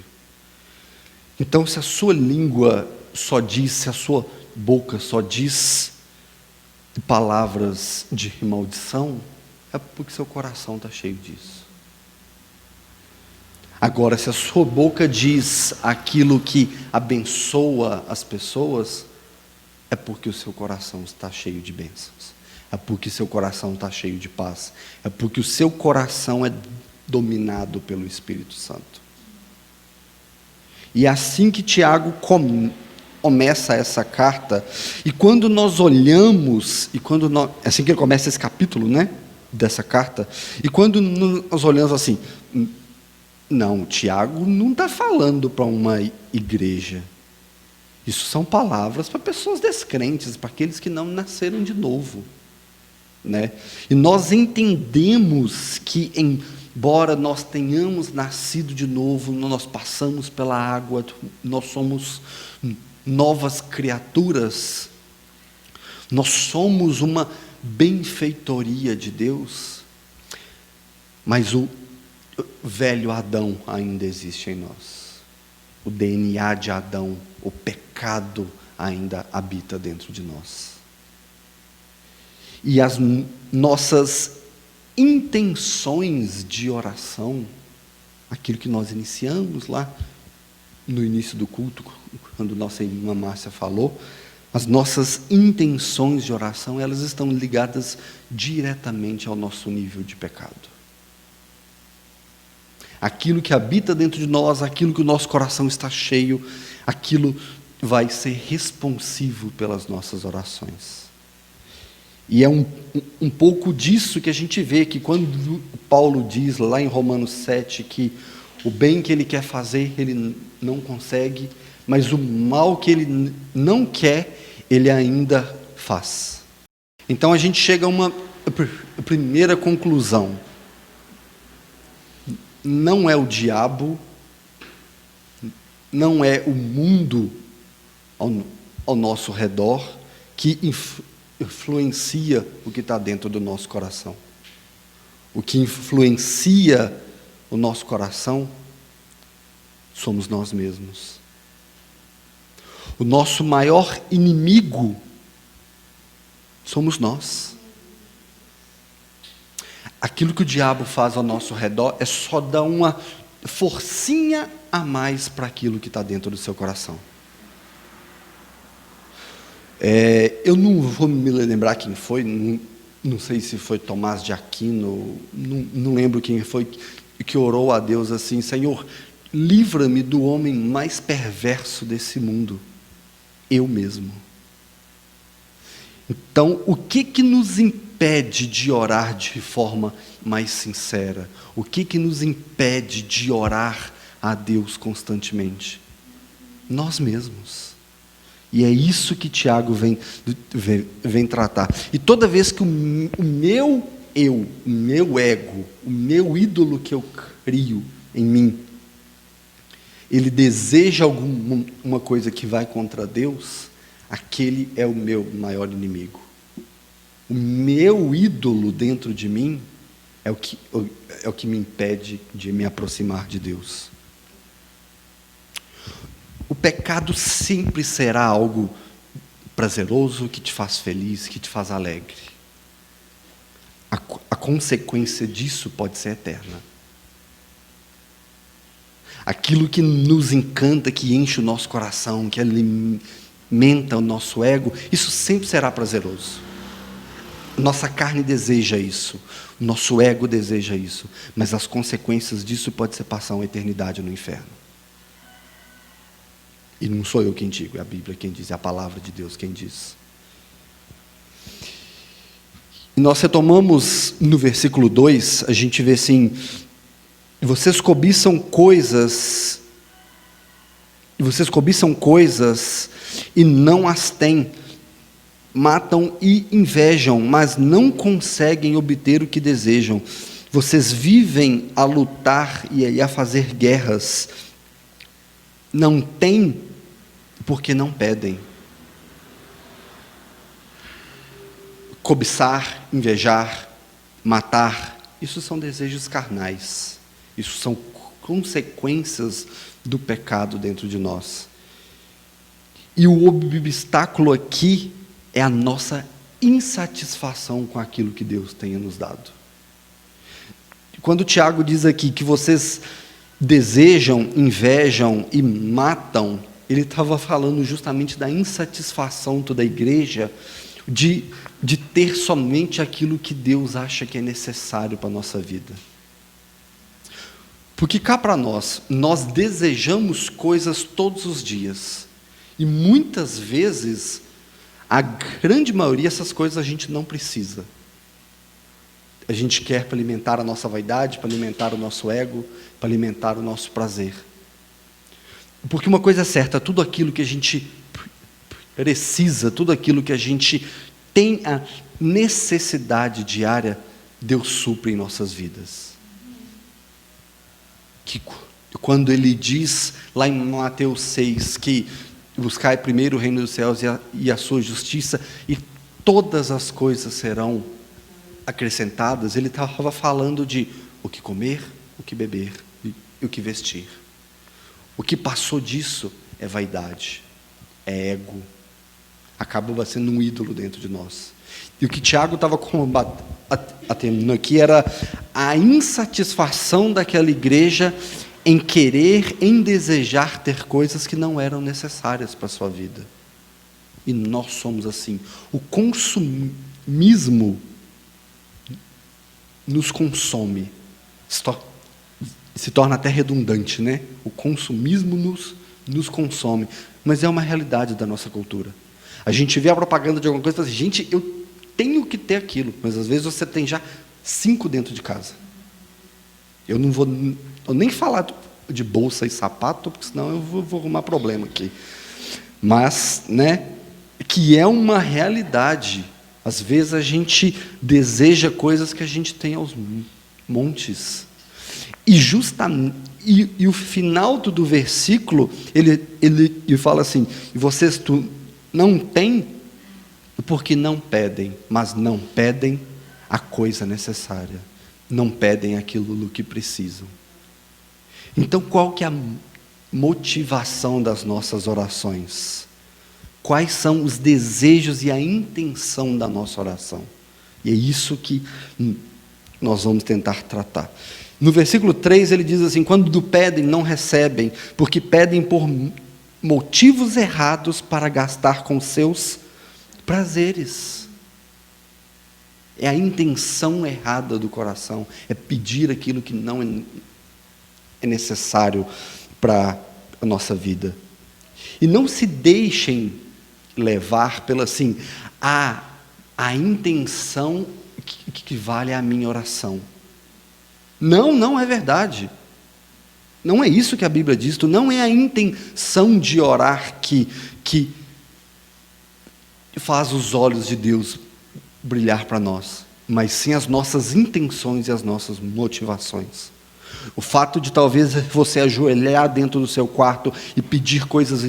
Então, se a sua língua só diz, se a sua boca só diz palavras de maldição, é porque seu coração está cheio disso. Agora, se a sua boca diz aquilo que abençoa as pessoas, é porque o seu coração está cheio de bênçãos, é porque seu coração está cheio de paz, é porque o seu coração é dominado pelo Espírito Santo. E é assim que Tiago começa essa carta, e quando nós olhamos, é assim que ele começa esse capítulo, né, dessa carta, e quando nós olhamos assim, não, Tiago não está falando para uma igreja, Isso são palavras para pessoas descrentes, para aqueles que não nasceram de novo, né? E nós entendemos que, embora nós tenhamos nascido de novo, nós passamos pela água, nós somos novas criaturas, nós somos uma benfeitoria de Deus, mas o velho Adão ainda existe em nós. O DNA de Adão, o pecado ainda habita dentro de nós. E as nossas intenções de oração, aquilo que nós iniciamos lá no início do culto, quando nossa irmã Márcia falou, as nossas intenções de oração, elas estão ligadas diretamente ao nosso nível de pecado. Aquilo que habita dentro de nós, aquilo que o nosso coração está cheio, aquilo vai ser responsivo pelas nossas orações. E é um pouco disso que a gente vê, que quando Paulo diz lá em Romanos 7, que o bem que ele quer fazer, ele não consegue, mas o mal que ele não quer, ele ainda faz. Então a gente chega a uma primeira conclusão. Não é o diabo, não é o mundo ao nosso redor que influencia o que está dentro do nosso coração. O que influencia o nosso coração somos nós mesmos. O nosso maior inimigo somos nós. Aquilo que o diabo faz ao nosso redor é só dar uma forcinha a mais para aquilo que está dentro do seu coração. Eu não vou me lembrar quem foi, não sei se foi Tomás de Aquino, não lembro quem foi que orou a Deus assim: Senhor, livra-me do homem mais perverso desse mundo, eu mesmo. Então, o que nos impede de orar de forma mais sincera? O que nos impede de orar a Deus constantemente? Nós mesmos. E é isso que Tiago vem tratar. E toda vez que o meu eu, o meu ego, o meu ídolo que eu crio em mim, ele deseja alguma coisa que vai contra Deus, aquele é o meu maior inimigo. O meu ídolo dentro de mim é o que me impede de me aproximar de Deus. O pecado sempre será algo prazeroso, que te faz feliz, que te faz alegre. A consequência disso pode ser eterna. Aquilo que nos encanta, que enche o nosso coração, que alimenta o nosso ego, isso sempre será prazeroso. Nossa carne deseja isso, nosso ego deseja isso, mas as consequências disso pode ser passar uma eternidade no inferno. E não sou eu quem digo, é a Bíblia quem diz, é a palavra de Deus quem diz. E nós retomamos no versículo 2, a gente vê assim: vocês cobiçam coisas e não as têm, matam e invejam, mas não conseguem obter o que desejam. Vocês vivem a lutar e a fazer guerras, não têm porque não pedem. Cobiçar, invejar, matar, isso são desejos carnais. Isso são consequências do pecado dentro de nós. E o obstáculo aqui é a nossa insatisfação com aquilo que Deus tenha nos dado. Quando o Tiago diz aqui que vocês desejam, invejam e matam, ele estava falando justamente da insatisfação da igreja de ter somente aquilo que Deus acha que é necessário para a nossa vida. Porque cá para nós desejamos coisas todos os dias, e muitas vezes, a grande maioria, essas coisas a gente não precisa. A gente quer para alimentar a nossa vaidade, para alimentar o nosso ego, para alimentar o nosso prazer. Porque uma coisa é certa, tudo aquilo que a gente precisa, tudo aquilo que a gente tem a necessidade diária, Deus supre em nossas vidas. Que quando Ele diz lá em Mateus 6 que buscai primeiro o reino dos céus e a sua justiça, e todas as coisas serão acrescentadas, Ele estava falando de o que comer, o que beber e o que vestir. O que passou disso é vaidade, é ego, acaba sendo um ídolo dentro de nós. E o que Tiago estava combatendo aqui era a insatisfação daquela igreja em querer, em desejar ter coisas que não eram necessárias para a sua vida. E nós somos assim. O consumismo nos consome. Se torna até redundante, né? O consumismo nos consome. Mas é uma realidade da nossa cultura. A gente vê a propaganda de alguma coisa e fala assim, gente, eu tenho que ter aquilo. Mas às vezes você tem já 5 dentro de casa. Eu não vou nem falar de bolsa e sapato, porque senão eu vou arrumar problema aqui. Mas, né, que é uma realidade. Às vezes a gente deseja coisas que a gente tem aos montes. E o final do versículo, ele fala assim, e vocês não têm, porque não pedem, mas não pedem a coisa necessária. Não pedem aquilo que precisam. Então, qual que é a motivação das nossas orações? Quais são os desejos e a intenção da nossa oração? E é isso que nós vamos tentar tratar. No versículo 3 ele diz assim, quando pedem, não recebem, porque pedem por motivos errados para gastar com seus prazeres. É a intenção errada do coração, é pedir aquilo que não é necessário para a nossa vida. E não se deixem levar pela assim, a intenção que vale a minha oração. Não é verdade. Não é isso que a Bíblia diz. Não é a intenção de orar que faz os olhos de Deus brilhar para nós, mas sim as nossas intenções e as nossas motivações. O fato de talvez você ajoelhar dentro do seu quarto e pedir coisas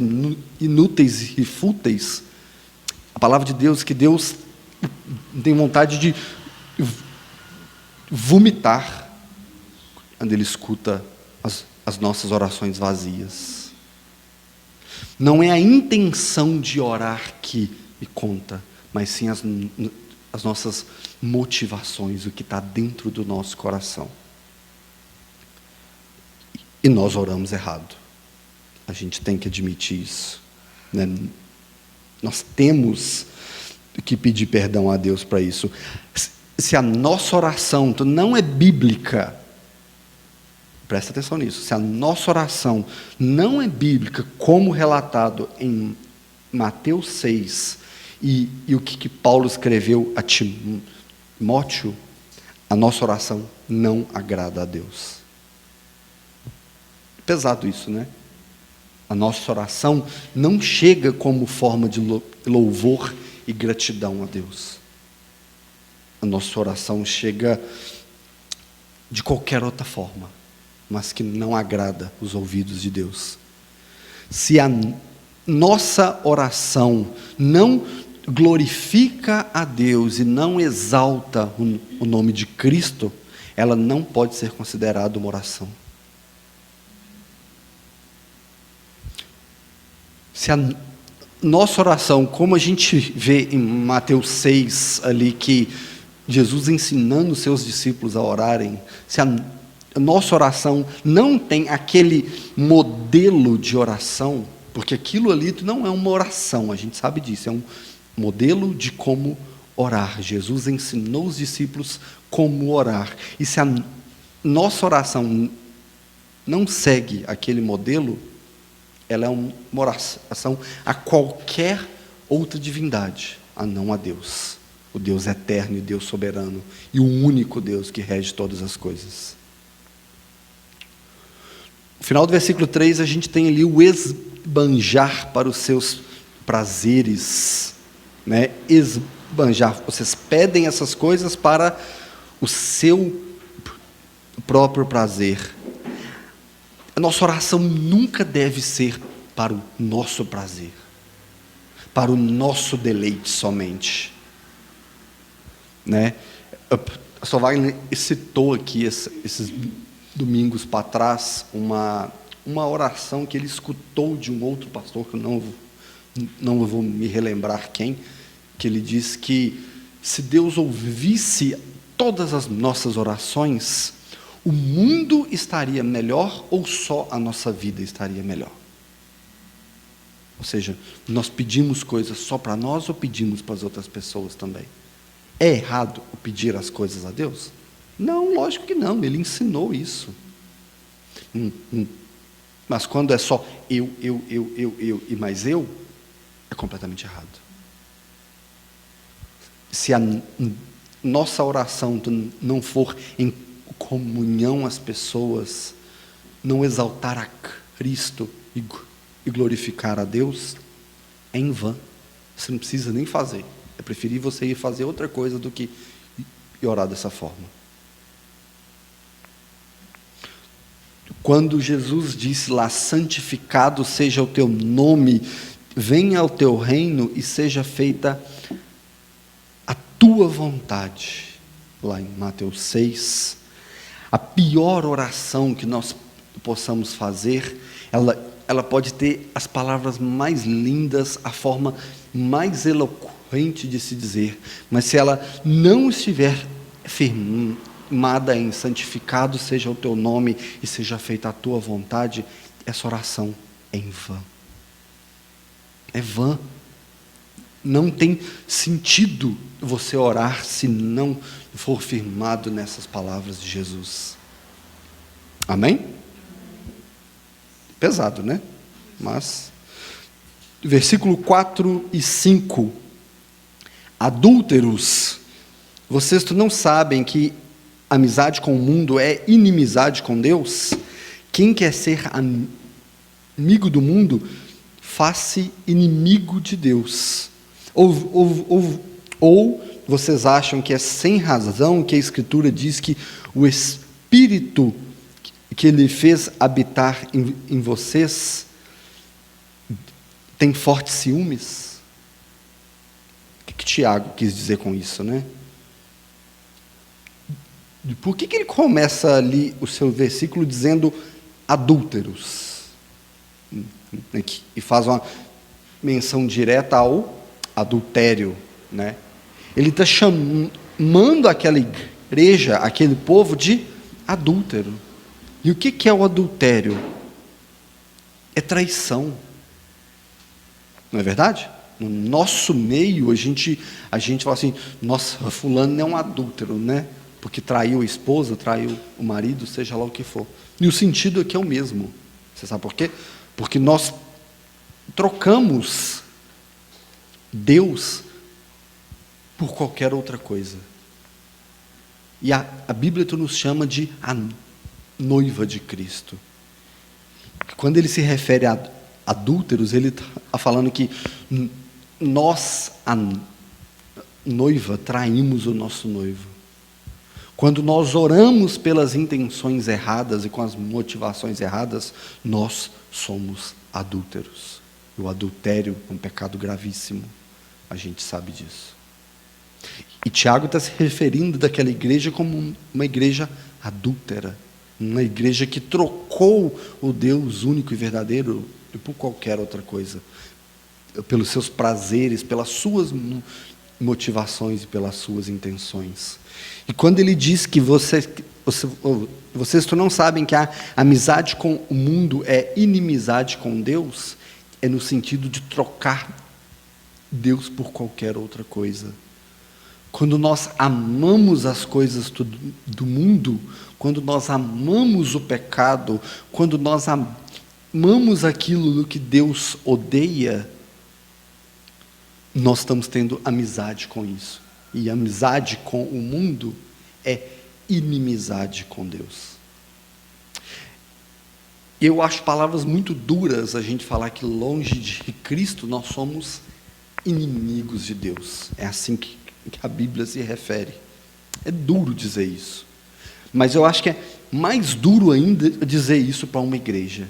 inúteis e fúteis, a palavra de Deus, que Deus tem vontade de vomitar quando Ele escuta as nossas orações vazias. Não é a intenção de orar que me conta, mas sim as nossas motivações, o que está dentro do nosso coração. E nós oramos errado. A gente tem que admitir isso, né? Nós temos que pedir perdão a Deus para isso. Se a nossa oração não é bíblica, presta atenção nisso, se a nossa oração não é bíblica, como relatado em Mateus 6, e o que Paulo escreveu a Timóteo, a nossa oração não agrada a Deus. Pesado isso, né? A nossa oração não chega como forma de louvor e gratidão a Deus. A nossa oração chega de qualquer outra forma, mas que não agrada os ouvidos de Deus. Se a nossa oração não glorifica a Deus e não exalta o nome de Cristo, ela não pode ser considerada uma oração. Se a nossa oração, como a gente vê em Mateus 6, ali que Jesus ensinando os seus discípulos a orarem, se a nossa oração não tem aquele modelo de oração, porque aquilo ali não é uma oração, a gente sabe disso, é um modelo de como orar. Jesus ensinou os discípulos como orar. E se a nossa oração não segue aquele modelo, ela é uma oração a qualquer outra divindade, a não a Deus. O Deus eterno e Deus soberano, e o único Deus que rege todas as coisas. No final do versículo 3, a gente tem ali o esbanjar para os seus prazeres, né, esbanjar. Vocês pedem essas coisas para o seu próprio prazer. A nossa oração nunca deve ser para o nosso prazer, para o nosso deleite somente, né? A Sr. Wagner citou aqui esses domingos para trás uma oração que ele escutou de um outro pastor, que eu não vou me relembrar quem, que ele diz que se Deus ouvisse todas as nossas orações, o mundo estaria melhor ou só a nossa vida estaria melhor? Ou seja, nós pedimos coisas só para nós ou pedimos para as outras pessoas também? É errado pedir as coisas a Deus? Não, lógico que não, Ele ensinou isso. Mas quando é só eu e mais eu, é completamente errado. Se a nossa oração não for em comunhão às pessoas, não exaltar a Cristo e glorificar a Deus, é em vão. Você não precisa nem fazer. É preferir você ir fazer outra coisa do que ir orar dessa forma. Quando Jesus disse lá, santificado seja o teu nome, venha o teu reino e seja feita a tua vontade, lá em Mateus 6, a pior oração que nós possamos fazer, ela pode ter as palavras mais lindas, a forma mais eloquente de se dizer, mas se ela não estiver firmada em santificado seja o teu nome e seja feita a tua vontade, essa oração é em vão. É vã. Não tem sentido você orar se não for firmado nessas palavras de Jesus. Amém? Pesado, né? Mas, versículo 4 e 5. Adúlteros, vocês não sabem que amizade com o mundo é inimizade com Deus? Quem quer ser amigo do mundo, faz-se inimigo de Deus. Ou vocês acham que é sem razão que a Escritura diz que o Espírito que Ele fez habitar em vocês tem fortes ciúmes? O que Tiago quis dizer com isso, né? Por que ele começa ali o seu versículo dizendo adúlteros? E faz uma menção direta ao adultério, né? Ele está chamando aquela igreja, aquele povo de adúltero. E o que é o adultério? É traição. Não é verdade? No nosso meio, a gente fala assim, nossa, fulano é um adúltero, né? Porque traiu a esposa, traiu o marido, seja lá o que for. E o sentido aqui é o mesmo. Você sabe por quê? Porque nós trocamos Deus por qualquer outra coisa. E a Bíblia nos chama de a noiva de Cristo. Quando ele se refere a adúlteros, ele está falando que nós, a noiva, traímos o nosso noivo. Quando nós oramos pelas intenções erradas e com as motivações erradas, nós somos adúlteros. E o adultério é um pecado gravíssimo. A gente sabe disso. E Tiago está se referindo daquela igreja como uma igreja adúltera. Uma igreja que trocou o Deus único e verdadeiro por qualquer outra coisa. Pelos seus prazeres, pelas suas motivações e pelas suas intenções. E quando ele diz que vocês não sabem que a amizade com o mundo é inimizade com Deus, é no sentido de trocar Deus por qualquer outra coisa. Quando nós amamos as coisas do mundo, quando nós amamos o pecado, quando nós amamos aquilo que Deus odeia, nós estamos tendo amizade com isso. E amizade com o mundo é inimizade com Deus. Eu acho palavras muito duras a gente falar que longe de Cristo nós somos inimigos de Deus. É assim que a Bíblia se refere. É duro dizer isso. Mas eu acho que é mais duro ainda dizer isso para uma igreja.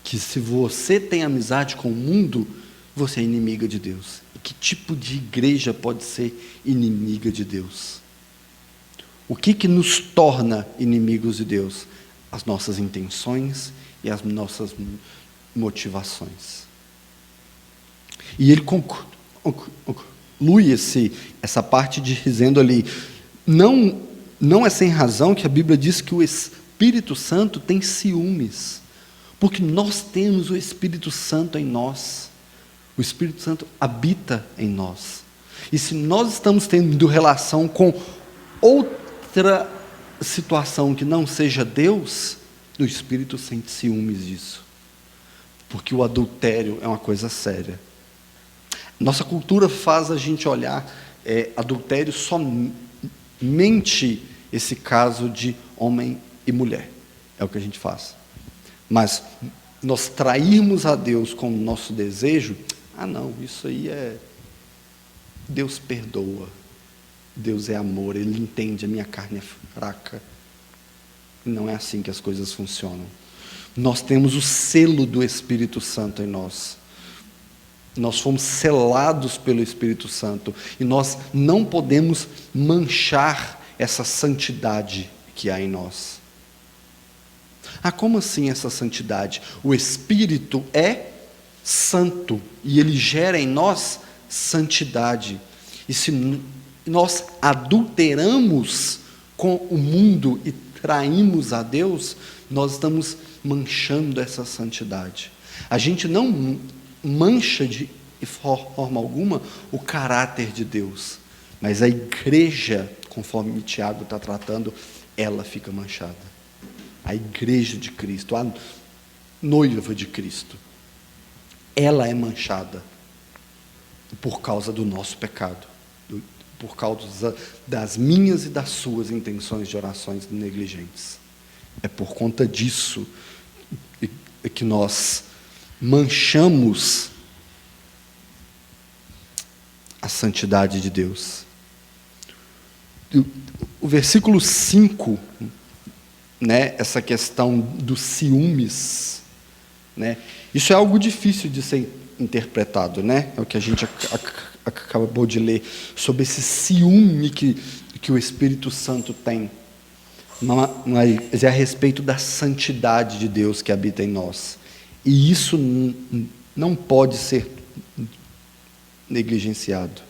Que se você tem amizade com o mundo, você é inimiga de Deus. E que tipo de igreja pode ser inimiga de Deus? O que nos torna inimigos de Deus? As nossas intenções e as nossas motivações. E ele conclui essa parte dizendo ali, não é sem razão que a Bíblia diz que o Espírito Santo tem ciúmes, porque nós temos o Espírito Santo em nós. O Espírito Santo habita em nós. E se nós estamos tendo relação com outra situação que não seja Deus, o Espírito sente ciúmes disso. Porque o adultério é uma coisa séria. Nossa cultura faz a gente olhar adultério somente esse caso de homem e mulher. É o que a gente faz. Mas nós trairmos a Deus com o nosso desejo, não, isso aí Deus perdoa. Deus é amor, Ele entende, a minha carne é fraca. Não é assim que as coisas funcionam. Nós temos o selo do Espírito Santo em nós. Nós fomos selados pelo Espírito Santo. E nós não podemos manchar essa santidade que há em nós. Como assim essa santidade? O Espírito é santo e Ele gera em nós santidade. E se nós adulteramos com o mundo e traímos a Deus, nós estamos manchando essa santidade. A gente não mancha de forma alguma o caráter de Deus, mas a igreja, conforme Tiago está tratando, ela fica manchada. A igreja de Cristo, a noiva de Cristo, ela é manchada por causa do nosso pecado, por causa das minhas e das suas intenções de orações negligentes. É por conta disso que nós manchamos a santidade de Deus. O versículo 5, essa questão dos ciúmes, isso é algo difícil de ser interpretado, é o que a gente acabou de ler, sobre esse ciúme que o Espírito Santo tem, mas é a respeito da santidade de Deus que habita em nós, e isso não pode ser negligenciado.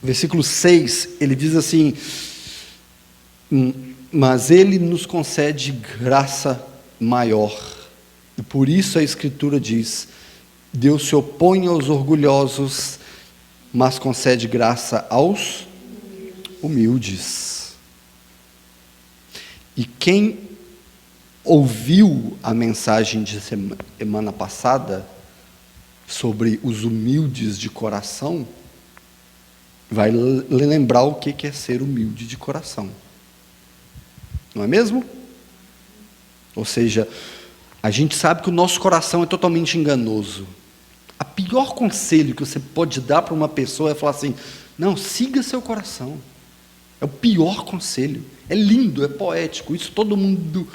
Versículo 6, ele diz assim, mas Ele nos concede graça maior, e por isso a Escritura diz, Deus se opõe aos orgulhosos, mas concede graça aos humildes. E quem ouviu a mensagem de semana passada sobre os humildes de coração, vai lembrar o que é ser humilde de coração. Não é mesmo? Ou seja, a gente sabe que o nosso coração é totalmente enganoso. O pior conselho que você pode dar para uma pessoa é falar assim, não, siga seu coração. É o pior conselho. É lindo, é poético. Isso todo mundo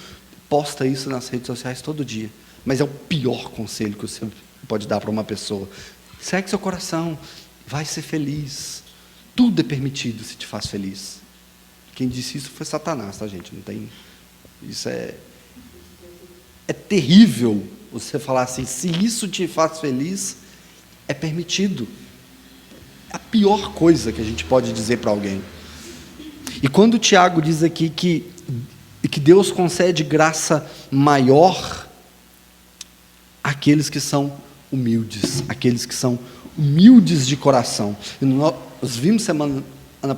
posta isso nas redes sociais todo dia. Mas é o pior conselho que você pode dar para uma pessoa. Segue seu coração, vai ser feliz. Tudo é permitido se te faz feliz. Quem disse isso foi Satanás, tá, gente? Não tem... Isso é terrível você falar assim, se isso te faz feliz, é permitido. É a pior coisa que a gente pode dizer para alguém. E quando o Tiago diz aqui que Deus concede graça maior àqueles que são humildes, aqueles que são humildes de coração. E nós vimos semana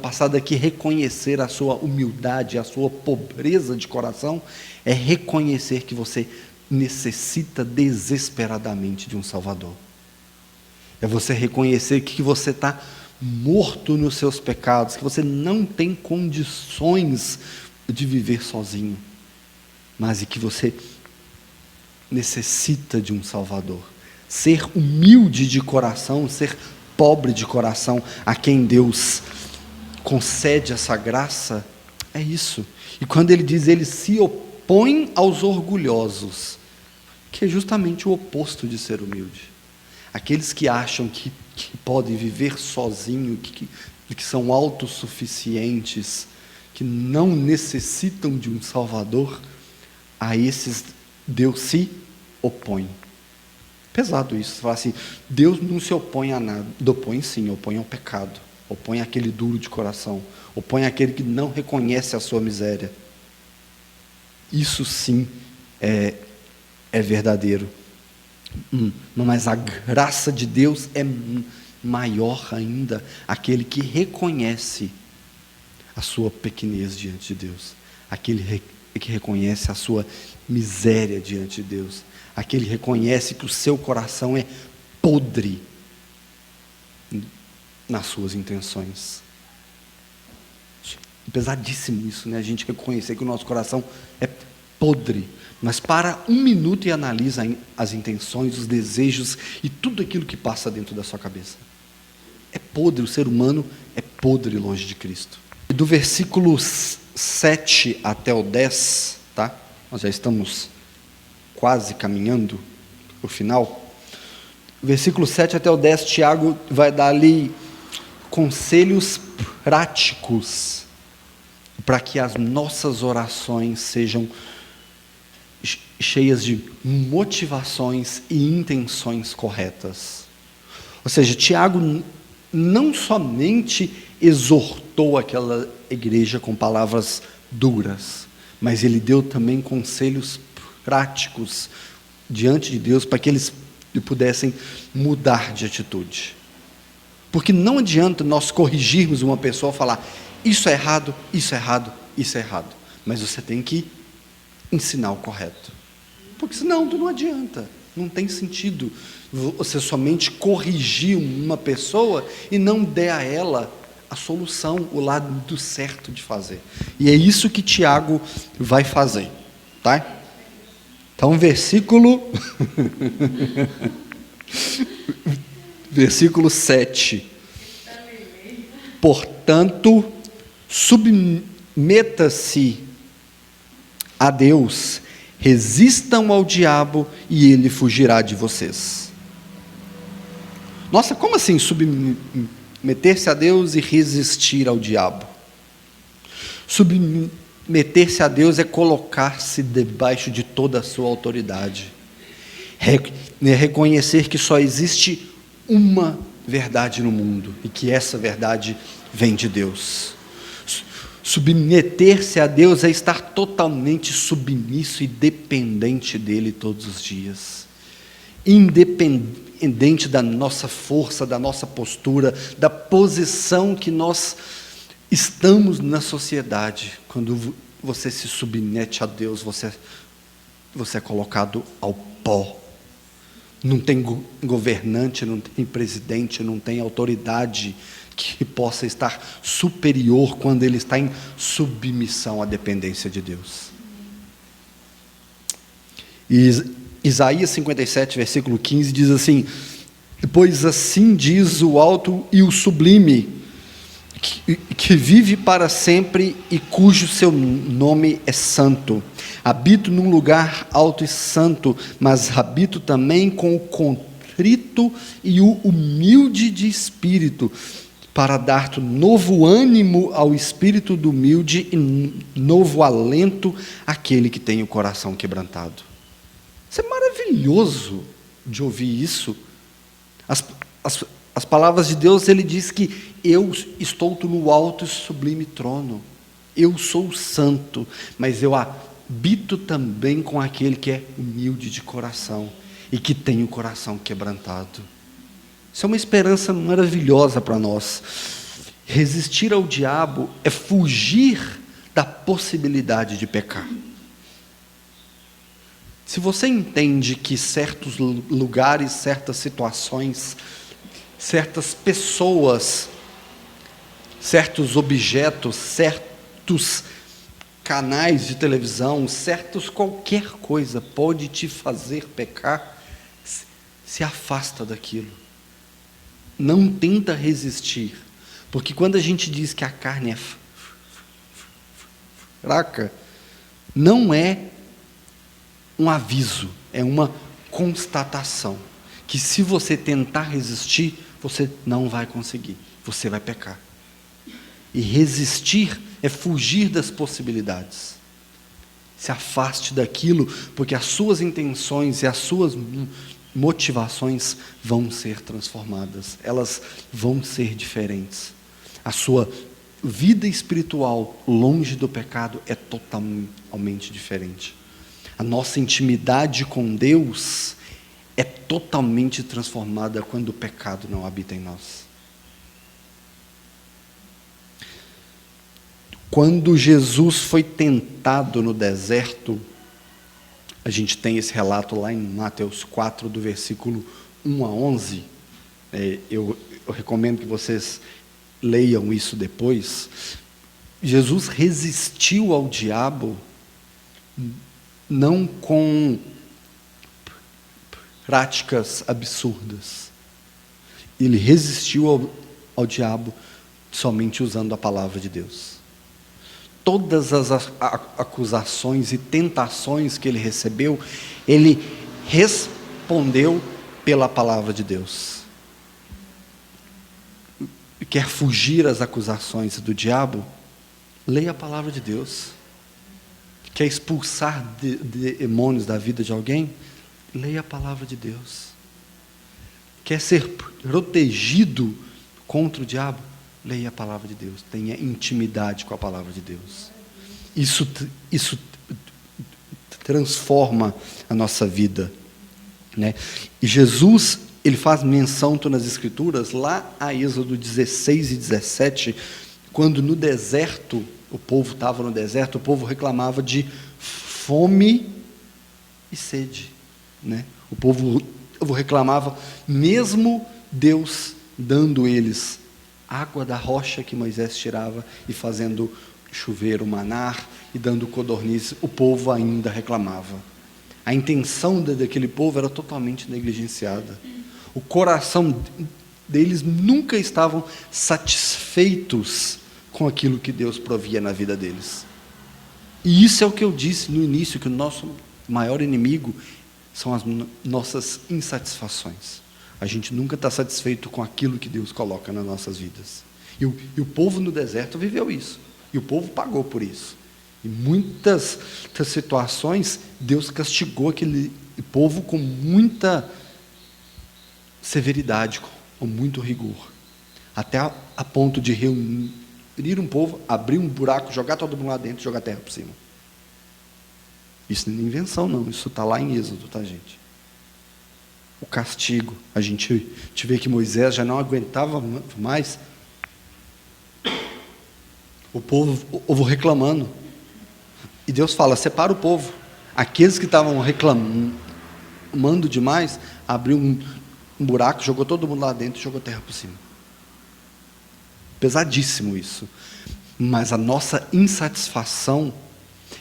passada que reconhecer a sua humildade, a sua pobreza de coração, é reconhecer que você necessita desesperadamente de um Salvador. É você reconhecer que você está morto nos seus pecados, que você não tem condições de viver sozinho. mas e que você necessita de um Salvador. Ser humilde de coração, ser pobre de coração, a quem Deus concede essa graça, é isso. E quando ele diz, ele se opõe aos orgulhosos, que é justamente o oposto de ser humilde. Aqueles que acham que podem viver sozinho, que são autossuficientes, que não necessitam de um Salvador, a esses Deus se opõe. Pesado isso, você fala assim, Deus não se opõe a nada. Opõe sim, opõe ao pecado, opõe àquele duro de coração, opõe àquele que não reconhece a sua miséria. Isso sim é verdadeiro. Mas a graça de Deus é maior ainda, aquele que reconhece a sua pequenez diante de Deus, aquele que reconhece a sua miséria diante de Deus, aquele que reconhece que o seu coração é podre nas suas intenções. Pesadíssimo isso, né? A gente reconhecer que o nosso coração é podre, mas para um minuto e analisa as intenções, os desejos e tudo aquilo que passa dentro da sua cabeça. É podre, o ser humano é podre longe de Cristo. E do versículo 7 até o 10, tá? Nós já estamos quase caminhando para o final. Versículo 7 até o 10, Tiago vai dar ali conselhos práticos para que as nossas orações sejam cheias de motivações e intenções corretas. Ou seja, Tiago não somente exortou aquela igreja com palavras duras, mas ele deu também conselhos práticos diante de Deus para que eles pudessem mudar de atitude. Porque não adianta nós corrigirmos uma pessoa e falar, isso é errado, isso é errado, isso é errado. Mas você tem que ensinar o correto. Porque senão não adianta, não tem sentido você somente corrigir uma pessoa e não der a ela a solução, o lado do certo de fazer. E é isso que Tiago vai fazer, tá? Então, versículo 7. Portanto, submeta-se a Deus, resistam ao diabo e ele fugirá de vocês. Nossa, como assim submeter-se a Deus e resistir ao diabo? Submeter-se a Deus é colocar-se debaixo de toda a sua autoridade. É reconhecer que só existe uma verdade no mundo e que essa verdade vem de Deus. Submeter-se a Deus é estar totalmente submisso e dependente dele todos os dias. Independente da nossa força, da nossa postura, da posição que nós estamos na sociedade. Quando você se submete a Deus, você é colocado ao pó. Não tem governante, não tem presidente, não tem autoridade que possa estar superior quando ele está em submissão à dependência de Deus. E Isaías 57, versículo 15, diz assim, pois assim diz o alto e o sublime, que vive para sempre e cujo seu nome é santo. Habito num lugar alto e santo, mas habito também com o contrito e o humilde de espírito, para dar novo ânimo ao espírito do humilde e novo alento àquele que tem o coração quebrantado. Isso é maravilhoso de ouvir isso. As palavras de Deus, ele diz que eu estou no alto e sublime trono, eu sou santo, mas eu habito também com aquele que é humilde de coração e que tem o coração quebrantado. Isso é uma esperança maravilhosa para nós. Resistir ao diabo é fugir da possibilidade de pecar. Se você entende que certos lugares, certas situações, certas pessoas, certos objetos, certos canais de televisão, certos qualquer coisa pode te fazer pecar, se afasta daquilo. Não tenta resistir, porque quando a gente diz que a carne é fraca, não é um aviso, é uma constatação, que se você tentar resistir, você não vai conseguir, você vai pecar. E resistir é fugir das possibilidades. Se afaste daquilo, porque as suas intenções e as suas motivações vão ser transformadas, elas vão ser diferentes. A sua vida espiritual longe do pecado é totalmente diferente. A nossa intimidade com Deus é totalmente transformada quando o pecado não habita em nós. Quando Jesus foi tentado no deserto, a gente tem esse relato lá em Mateus 4, do versículo 1 a 11. Eu recomendo que vocês leiam isso depois. Jesus resistiu ao diabo, não com práticas absurdas. Ele resistiu ao diabo somente usando a palavra de Deus. Todas as acusações e tentações que ele recebeu, ele respondeu pela palavra de Deus. Quer fugir às acusações do diabo? Leia a palavra de Deus. Quer expulsar demônios da vida de alguém? Leia a palavra de Deus. Quer ser protegido contra o diabo? Leia a palavra de Deus. Tenha intimidade com a palavra de Deus. Isso transforma a nossa vida, né? E Jesus, ele faz menção nas Escrituras, lá a Êxodo 16 e 17, quando no deserto, o povo estava no deserto, o povo reclamava de fome e sede, né? O povo reclamava, mesmo Deus dando eles água da rocha que Moisés tirava e fazendo chover o maná e dando codorniz, o povo ainda reclamava. A intenção daquele povo era totalmente negligenciada. O coração deles nunca estavam satisfeitos com aquilo que Deus provia na vida deles. E isso é o que eu disse no início, que o nosso maior inimigo são as nossas insatisfações. A gente nunca está satisfeito com aquilo que Deus coloca nas nossas vidas. E o povo no deserto viveu isso. E o povo pagou por isso. Em muitas situações, Deus castigou aquele povo com muita severidade, com muito rigor. Até a ponto de reunir um povo, abrir um buraco, jogar todo mundo lá dentro e jogar terra por cima. Isso não é invenção, não. Isso está lá em Êxodo, tá, gente? O castigo. A gente vê que Moisés já não aguentava mais. O povo reclamando. E Deus fala, separa o povo. Aqueles que estavam reclamando demais, abriu um buraco, jogou todo mundo lá dentro e jogou terra por cima. Pesadíssimo isso. Mas a nossa insatisfação,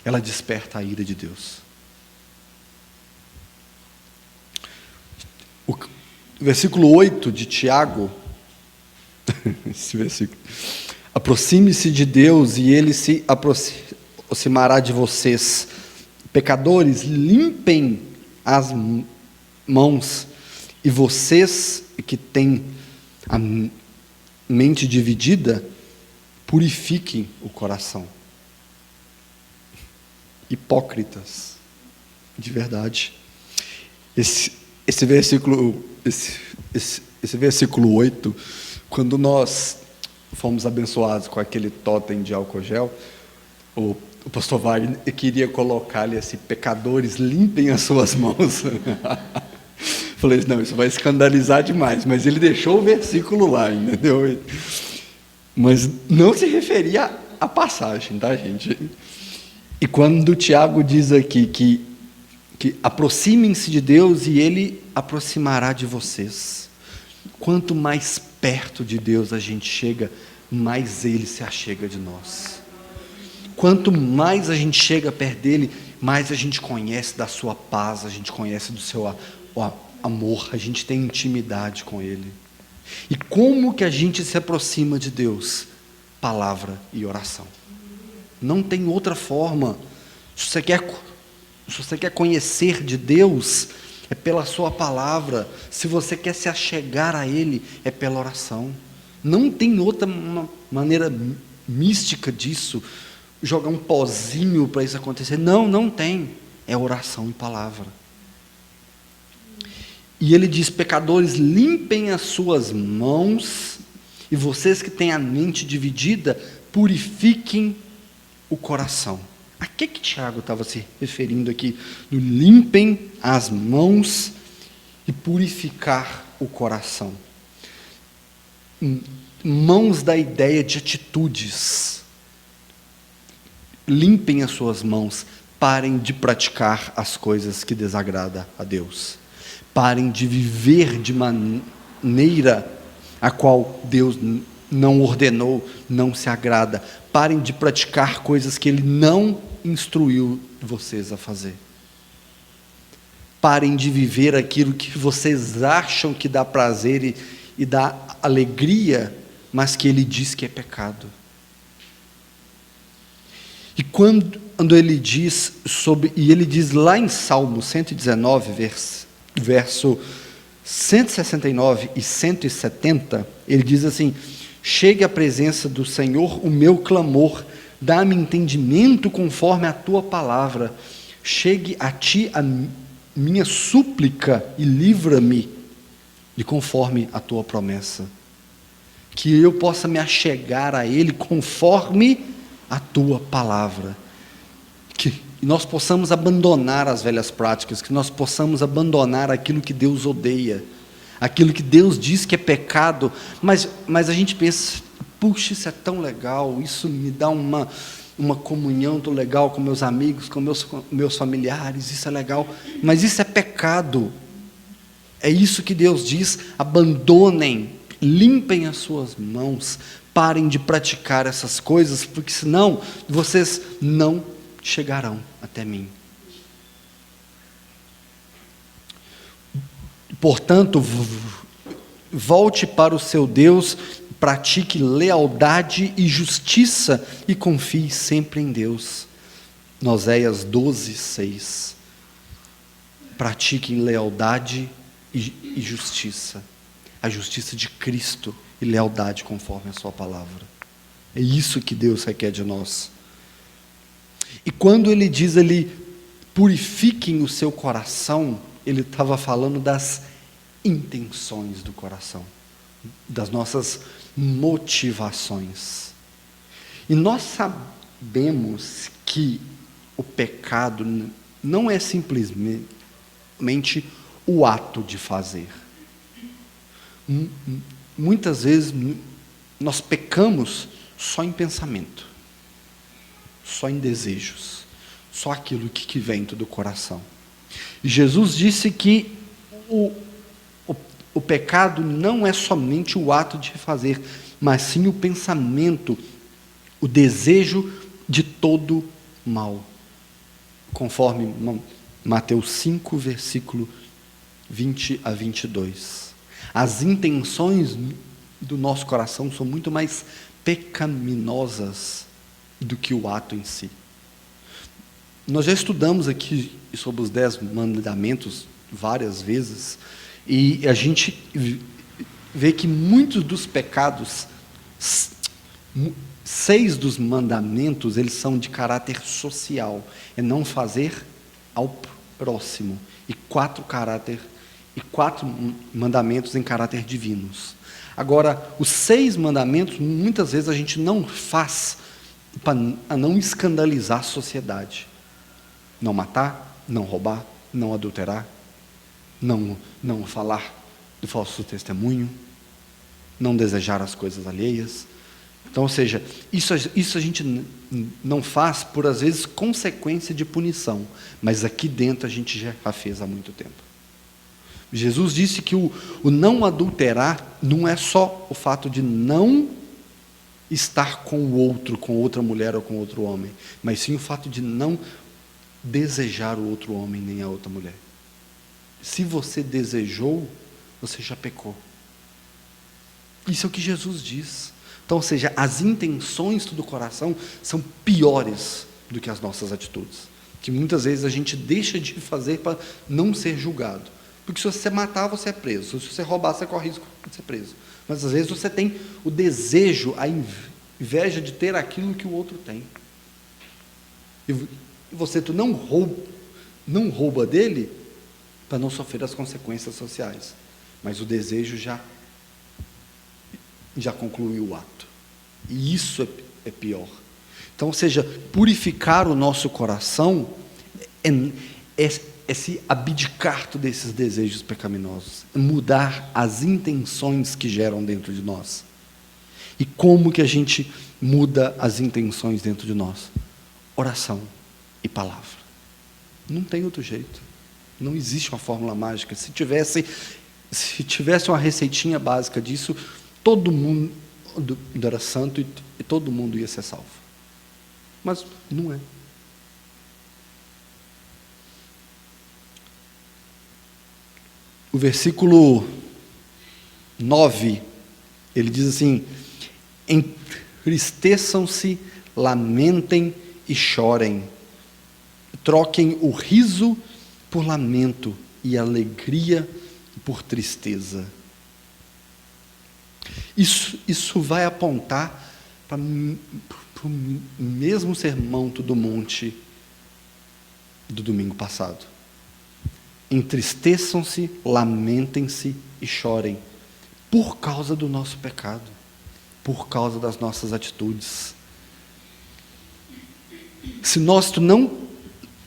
ela desperta a ira de Deus. O versículo 8 de Tiago, esse versículo, aproxime-se de Deus e Ele se aproximará de vocês. Pecadores, limpem as mãos, e vocês que têm a mente dividida, purifiquem o coração. Hipócritas, de verdade. Esse versículo 8, quando nós fomos abençoados com aquele totem de álcool gel, o pastor Wagner queria colocar ali assim, pecadores, limpem as suas mãos. Falei, não, isso vai escandalizar demais, mas ele deixou o versículo lá, entendeu? Mas não se referia à passagem, tá, gente? E quando o Tiago diz aqui que aproximem-se de Deus e Ele aproximará de vocês. Quanto mais perto de Deus a gente chega, mais Ele se achega de nós. Quanto mais a gente chega perto dele, mais a gente conhece da sua paz, a gente conhece do seu amor, a gente tem intimidade com ele. E como que a gente se aproxima de Deus? Palavra e oração. Não tem outra forma. Se você quer conhecer de Deus, é pela sua palavra. Se você quer se achegar a Ele, é pela oração. Não tem outra maneira mística disso, jogar um pozinho para isso acontecer. Não, não tem. É oração e palavra. E ele diz: pecadores, limpem as suas mãos, e vocês que têm a mente dividida, purifiquem o coração. A que Tiago estava se referindo aqui? No limpem as mãos e purificar o coração. Mãos da ideia de atitudes. Limpem as suas mãos, parem de praticar as coisas que desagradam a Deus. Parem de viver de maneira a qual Deus não ordenou, não se agrada. Parem de praticar coisas que Ele não instruiu vocês a fazer. Parem de viver aquilo que vocês acham que dá prazer e dá alegria, mas que Ele diz que é pecado. E quando Ele diz ele diz lá em Salmo 119, verso 169 e 170, ele diz assim: chegue à presença do Senhor o meu clamor, dá-me entendimento conforme a tua palavra, chegue a ti a minha súplica e livra-me de conforme a tua promessa, que eu possa me achegar a Ele conforme a tua palavra, que nós possamos abandonar as velhas práticas, que nós possamos abandonar aquilo que Deus odeia, aquilo que Deus diz que é pecado, mas a gente pensa: puxa, isso é tão legal, isso me dá uma comunhão tão legal com meus amigos, com meus familiares, isso é legal, mas isso é pecado. É isso que Deus diz: abandonem, limpem as suas mãos, parem de praticar essas coisas, porque senão vocês não chegarão até mim. Portanto, volte para o seu Deus, pratique lealdade e justiça e confie sempre em Deus. Oséias 12:6. Pratiquem lealdade e justiça. A justiça de Cristo e lealdade conforme a sua palavra. É isso que Deus requer de nós. E quando ele diz ali, purifiquem o seu coração, ele estava falando das intenções do coração, das nossas motivações. E nós sabemos que o pecado não é simplesmente o ato de fazer. Muitas vezes nós pecamos só em pensamento, só em desejos, só aquilo que vem do coração. E Jesus disse que o pecado não é somente o ato de fazer, mas sim o pensamento, o desejo de todo mal, conforme Mateus 5, versículo 20 a 22. As intenções do nosso coração são muito mais pecaminosas do que o ato em si. Nós já estudamos aqui sobre os 10 mandamentos várias vezes, e a gente vê que muitos dos pecados, 6 dos mandamentos, eles são de caráter social, é não fazer ao próximo, e 4 mandamentos em caráter divinos. Agora, os 6 mandamentos, muitas vezes a gente não faz para não escandalizar a sociedade. Não matar, não roubar, não adulterar, não falar do falso testemunho, não desejar as coisas alheias. Então, ou seja, isso a gente não faz por, às vezes, consequência de punição, mas aqui dentro a gente já fez há muito tempo. Jesus disse que o não adulterar não é só o fato de não estar com o outro, com outra mulher ou com outro homem, mas sim o fato de não desejar o outro homem nem a outra mulher. Se você desejou, você já pecou. Isso é o que Jesus diz. Então, ou seja, as intenções do coração são piores do que as nossas atitudes, que muitas vezes a gente deixa de fazer para não ser julgado. Porque se você matar, você é preso. Se você roubar, você corre risco de ser preso. Mas às vezes você tem o desejo, a inveja de ter aquilo que o outro tem. E tu não rouba dele para não sofrer as consequências sociais. Mas o desejo já concluiu o ato. E isso é pior. Então, ou seja, purificar o nosso coração é se abdicar desses desejos pecaminosos, mudar as intenções que geram dentro de nós. E como que a gente muda as intenções dentro de nós? Oração e palavra. Não tem outro jeito. Não existe uma fórmula mágica. Se tivesse uma receitinha básica disso, todo mundo era santo e todo mundo ia ser salvo. Mas não é. O versículo 9, ele diz assim: entristeçam-se, lamentem e chorem, troquem o riso por lamento e alegria por tristeza. Isso vai apontar para o mesmo sermão do monte do domingo passado. Entristeçam-se, lamentem-se e chorem, por causa do nosso pecado, por causa das nossas atitudes. Se nós não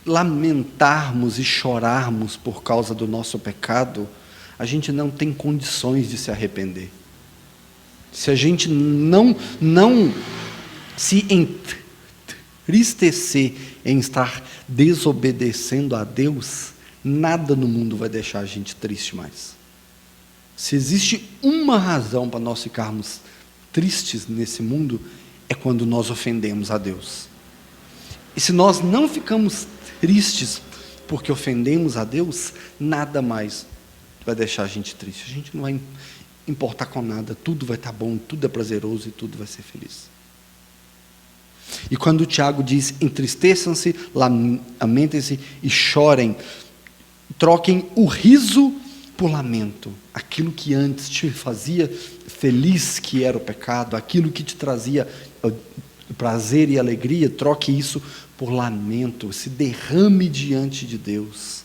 lamentarmos e chorarmos por causa do nosso pecado, a gente não tem condições de se arrepender. Se a gente não se entristecer em estar desobedecendo a Deus, nada no mundo vai deixar a gente triste mais. Se existe uma razão para nós ficarmos tristes nesse mundo, é quando nós ofendemos a Deus. E se nós não ficamos tristes porque ofendemos a Deus, nada mais vai deixar a gente triste. A gente não vai importar com nada, tudo vai estar bom, tudo é prazeroso e tudo vai ser feliz. E quando o Tiago diz: entristeçam-se, lamentem-se e chorem, troquem o riso por lamento. Aquilo que antes te fazia feliz, que era o pecado, aquilo que te trazia prazer e alegria, troque isso por lamento. Se derrame diante de Deus.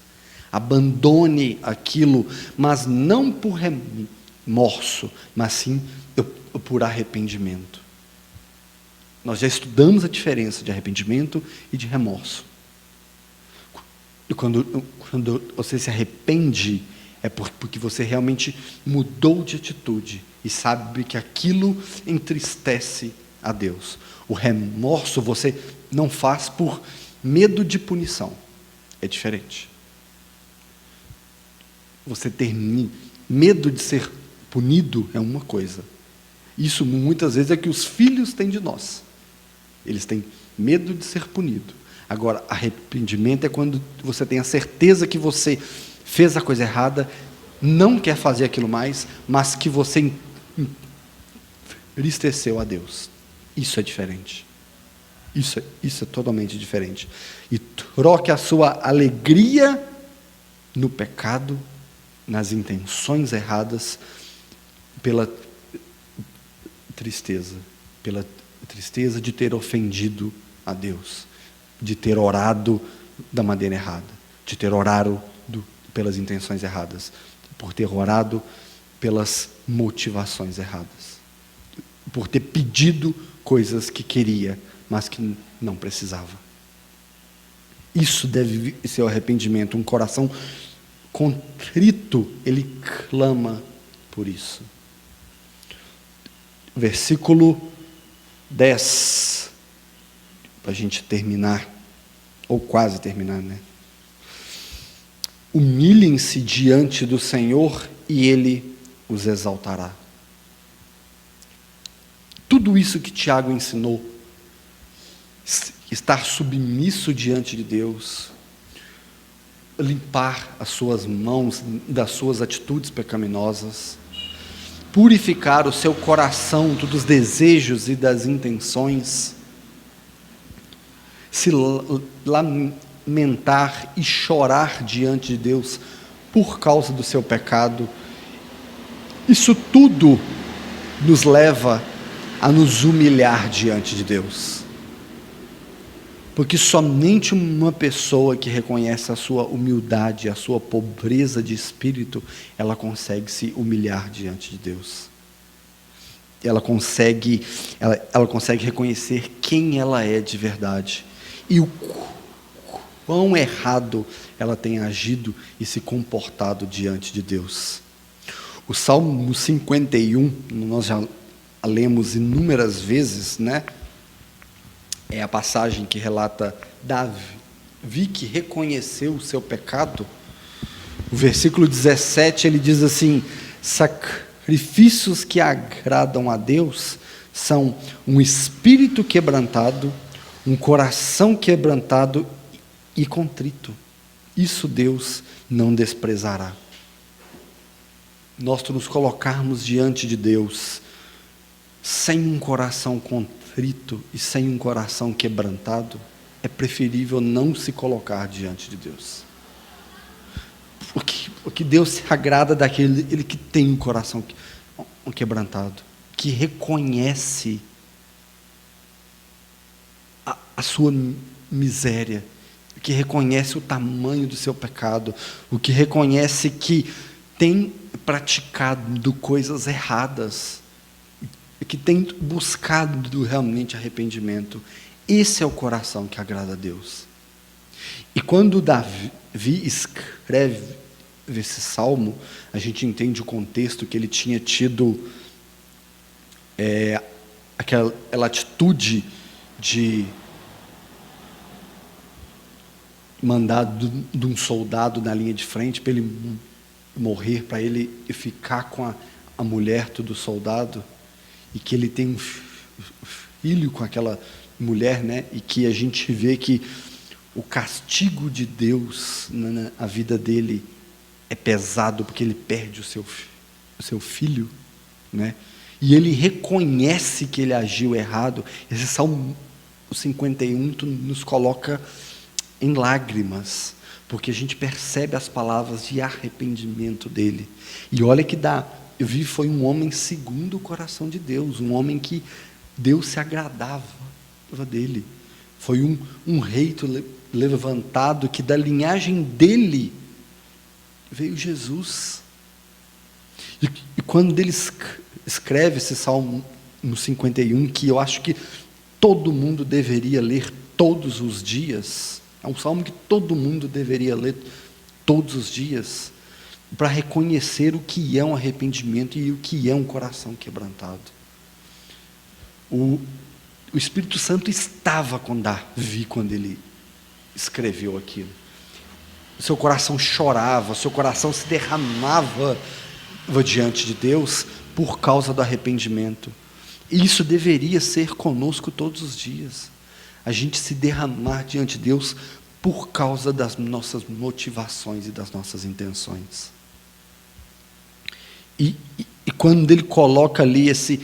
Abandone aquilo, mas não por remorso, mas sim por arrependimento. Nós já estudamos a diferença de arrependimento e de remorso. E quando você se arrepende, é porque você realmente mudou de atitude e sabe que aquilo entristece a Deus. O remorso você não faz por medo de punição. É diferente. Você ter medo de ser punido é uma coisa. Isso muitas vezes é que os filhos têm de nós. Eles têm medo de ser punido. Agora, arrependimento é quando você tem a certeza que você fez a coisa errada, não quer fazer aquilo mais, mas que você entristeceu a Deus. Isso é diferente. Isso é totalmente diferente. E troque a sua alegria no pecado, nas intenções erradas, pela tristeza de ter ofendido a Deus, de ter orado da maneira errada, de ter orado pelas intenções erradas, por ter orado pelas motivações erradas, por ter pedido coisas que queria, mas que não precisava. Isso deve ser o arrependimento. Um coração contrito, ele clama por isso. Versículo 10, para a gente terminar, ou quase terminar, né? Humilhem-se diante do Senhor e Ele os exaltará. tudo isso que Tiago ensinou, estar submisso diante de Deus, limpar as suas mãos das suas atitudes pecaminosas, purificar o seu coração dos desejos e das intenções, se lamentar e chorar diante de Deus por causa do seu pecado. Isso tudo nos leva a nos humilhar diante de Deus. Porque somente uma pessoa que reconhece a sua humildade, a sua pobreza de espírito, ela consegue se humilhar diante de Deus. Ela consegue reconhecer quem ela é de verdade. E o quão errado ela tem agido e se comportado diante de Deus. O Salmo 51, nós já lemos inúmeras vezes, né? É a passagem que relata Davi que reconheceu o seu pecado. O versículo 17, ele diz assim: sacrifícios que agradam a Deus são um espírito quebrantado, um coração quebrantado e contrito. Isso Deus não desprezará. Nós nos colocarmos diante de Deus sem um coração contrito e sem um coração quebrantado, é preferível não se colocar diante de Deus. Porque Deus se agrada daquele que tem um coração quebrantado, que reconhece a sua miséria, que reconhece o tamanho do seu pecado, o que reconhece que tem praticado coisas erradas, que tem buscado realmente arrependimento. Esse é o coração que agrada a Deus. E quando Davi escreve esse salmo, a gente entende o contexto que ele tinha tido aquela atitude de mandar de um soldado na linha de frente para ele morrer, para ele ficar com a mulher do soldado, e que ele tem um filho com aquela mulher, né? E que a gente vê que o castigo de Deus na vida dele é pesado, porque ele perde o seu filho, né? E ele reconhece que ele agiu errado. Esse Salmo 51 nos coloca em lágrimas, porque a gente percebe as palavras de arrependimento dele. E olha que Davi foi um homem segundo o coração de Deus, um homem que Deus se agradava dele. Foi um rei levantado, que da linhagem dele veio Jesus. E quando ele escreve esse Salmo 51, que eu acho que todo mundo deveria ler todos os dias, é um salmo que todo mundo deveria ler todos os dias, para reconhecer o que é um arrependimento e o que é um coração quebrantado. O Espírito Santo estava com Davi quando ele escreveu aquilo. O seu coração chorava, o seu coração se derramava diante de Deus por causa do arrependimento. E isso deveria ser conosco todos os dias. A gente se derramar diante de Deus por causa das nossas motivações e das nossas intenções. E quando ele coloca ali esse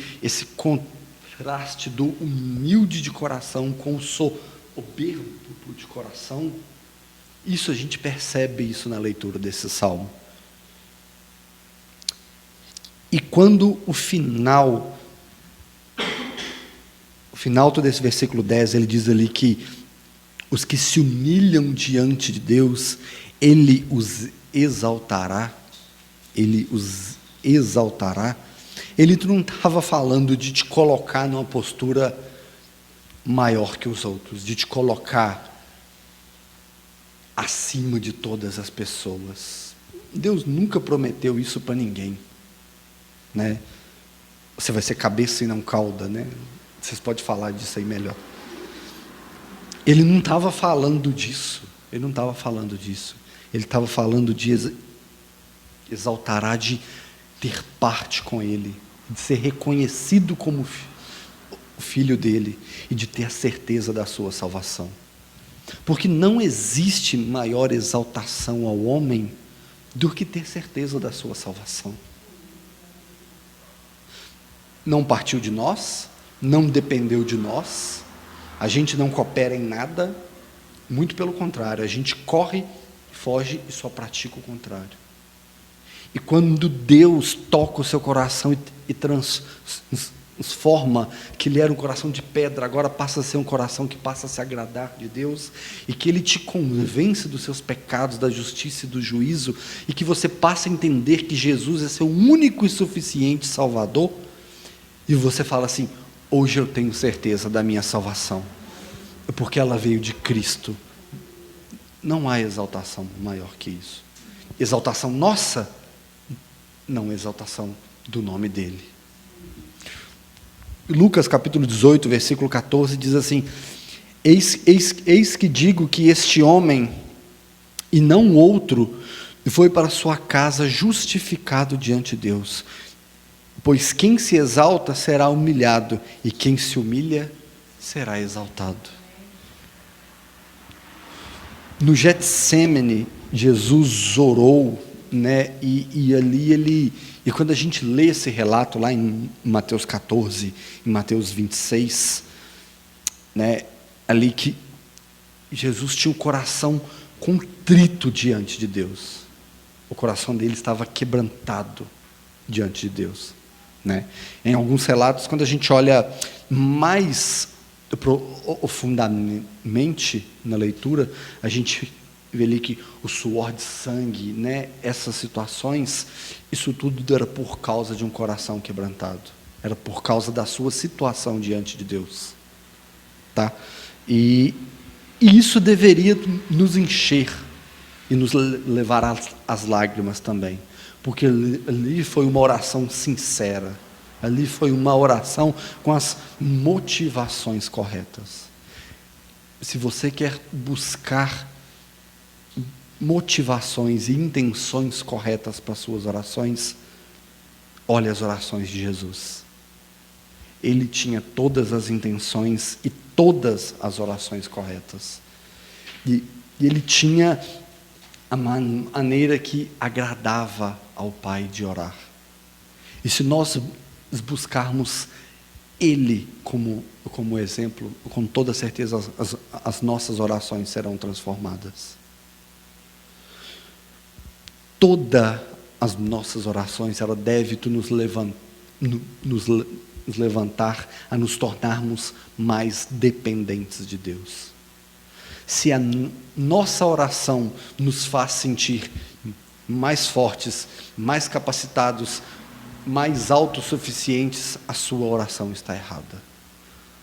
contraste do humilde de coração com o soberbo de coração, isso a gente percebe isso na leitura desse salmo. E quando o final desse versículo 10, ele diz ali que os que se humilham diante de Deus, Ele os exaltará. Ele os exaltará. Ele não estava falando de te colocar numa postura maior que os outros, de te colocar acima de todas as pessoas. Deus nunca prometeu isso para ninguém, né? Você vai ser cabeça e não cauda, né? Vocês podem falar disso aí melhor. Ele não estava falando disso. Ele não estava falando disso. Ele estava falando de exaltará, de ter parte com Ele, de ser reconhecido como o Filho dele e de ter a certeza da sua salvação. Porque não existe maior exaltação ao homem do que ter certeza da sua salvação. Não partiu de nós, não dependeu de nós, a gente não coopera em nada, muito pelo contrário, a gente corre, foge e só pratica o contrário. E quando Deus toca o seu coração e transforma, que ele era um coração de pedra, agora passa a ser um coração que passa a se agradar de Deus, e que ele te convence dos seus pecados, da justiça e do juízo, e que você passa a entender que Jesus é seu único e suficiente Salvador, e você fala assim: hoje eu tenho certeza da minha salvação, porque ela veio de Cristo. Não há exaltação maior que isso. Exaltação nossa, não exaltação do nome dele. Lucas capítulo 18, versículo 14 diz assim: eis que digo que este homem, e não outro, foi para sua casa justificado diante de Deus. Pois quem se exalta será humilhado, e quem se humilha será exaltado. No Getsêmani, Jesus orou, né? E ali e quando a gente lê esse relato lá em Mateus 14, em Mateus 26, né? Ali que Jesus tinha o coração contrito diante de Deus. O coração dele estava quebrantado diante de Deus, né? Em alguns relatos, quando a gente olha mais profundamente na leitura, a gente vê ali que o suor de sangue, né, essas situações, isso tudo era por causa de um coração quebrantado, era por causa da sua situação diante de Deus, tá? E isso deveria nos encher e nos levar às lágrimas também, porque ali foi uma oração sincera, ali foi uma oração com as motivações corretas. Se você quer buscar motivações e intenções corretas para suas orações, olhe as orações de Jesus. Ele tinha todas as intenções e todas as orações corretas. E ele tinha a maneira que agradava ao Pai de orar. E se nós buscarmos Ele como exemplo, com toda certeza as nossas orações serão transformadas. Todas as nossas orações, ela deve nos levantar a nos tornarmos mais dependentes de Deus. Se a nossa oração nos faz sentir mais fortes, mais capacitados, mais autossuficientes, a sua oração está errada.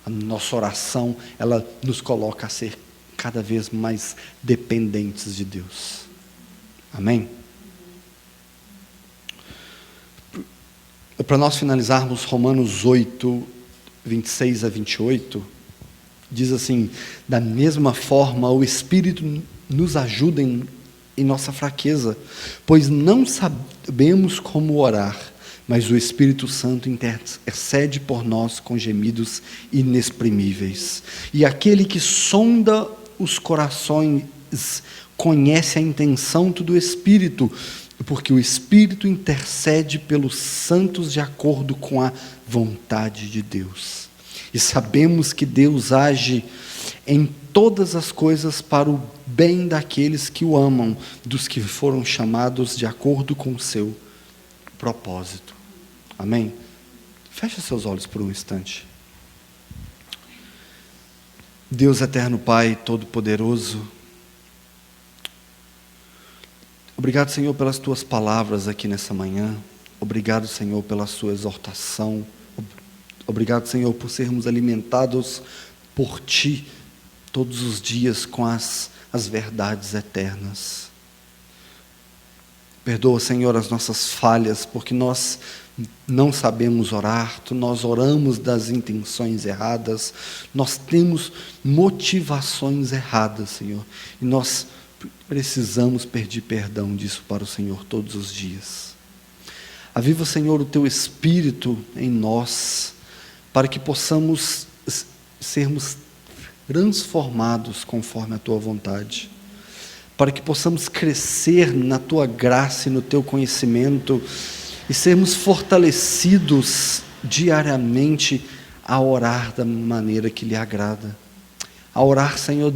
A nossa oração, ela nos coloca a ser cada vez mais dependentes de Deus. Amém? Para nós finalizarmos, Romanos 8, 26 a 28, diz assim: da mesma forma o Espírito nos ajuda em nossa fraqueza, pois não sabemos como orar, mas o Espírito Santo intercede por nós com gemidos inexprimíveis. E aquele que sonda os corações conhece a intenção do Espírito, porque o Espírito intercede pelos santos de acordo com a vontade de Deus. E sabemos que Deus age em todas as coisas para o bem daqueles que o amam, dos que foram chamados de acordo com o seu propósito. Amém? Feche seus olhos por um instante. Deus eterno Pai, Todo-Poderoso, obrigado, Senhor, pelas Tuas palavras aqui nessa manhã. Obrigado, Senhor, pela Sua exortação. Obrigado, Senhor, por sermos alimentados por Ti todos os dias com as verdades eternas. Perdoa, Senhor, as nossas falhas, porque nós não sabemos orar, nós oramos das intenções erradas, nós temos motivações erradas, Senhor, e nós precisamos pedir perdão disso para o Senhor todos os dias. Aviva, Senhor, o Teu Espírito em nós, para que possamos sermos transformados conforme a Tua vontade, para que possamos crescer na Tua graça e no Teu conhecimento e sermos fortalecidos diariamente a orar da maneira que lhe agrada, a orar, Senhor,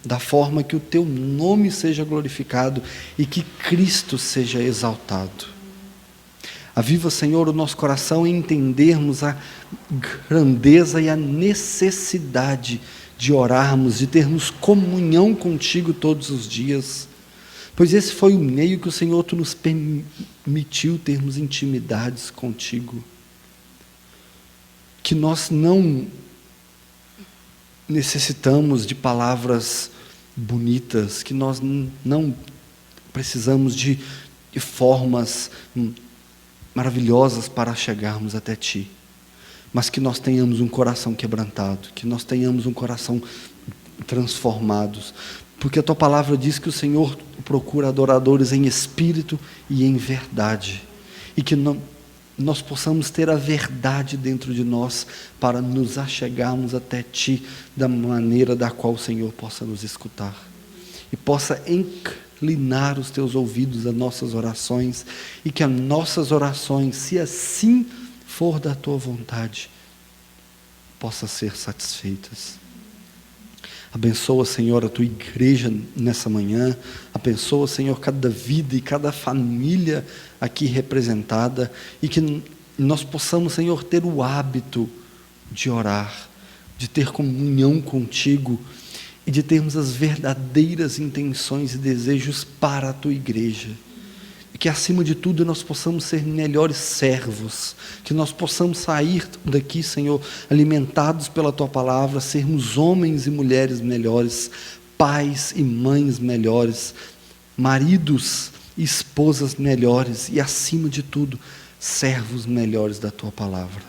da forma que o Teu nome seja glorificado e que Cristo seja exaltado. Aviva, Senhor, o nosso coração em entendermos a grandeza e a necessidade de orarmos, de termos comunhão contigo todos os dias, pois esse foi o meio que o Senhor Tu nos permitiu termos intimidades contigo. Que nós não necessitamos de palavras bonitas, que nós não precisamos de formas maravilhosas para chegarmos até Ti, mas que nós tenhamos um coração quebrantado, que nós tenhamos um coração transformado, porque a Tua palavra diz que o Senhor procura adoradores em espírito e em verdade, e que nós possamos ter a verdade dentro de nós para nos achegarmos até Ti da maneira da qual o Senhor possa nos escutar e possa inclinar os Teus ouvidos às nossas orações, e que as nossas orações, se assim for da Tua vontade, possam ser satisfeitas. Abençoa, Senhor, a Tua igreja nessa manhã. Abençoa, Senhor, cada vida e cada família aqui representada, e que nós possamos, Senhor, ter o hábito de orar, de ter comunhão contigo e de termos as verdadeiras intenções e desejos para a Tua igreja. E que, acima de tudo, nós possamos ser melhores servos, que nós possamos sair daqui, Senhor, alimentados pela Tua palavra, sermos homens e mulheres melhores, pais e mães melhores, maridos e esposas melhores e, acima de tudo, servos melhores da Tua palavra.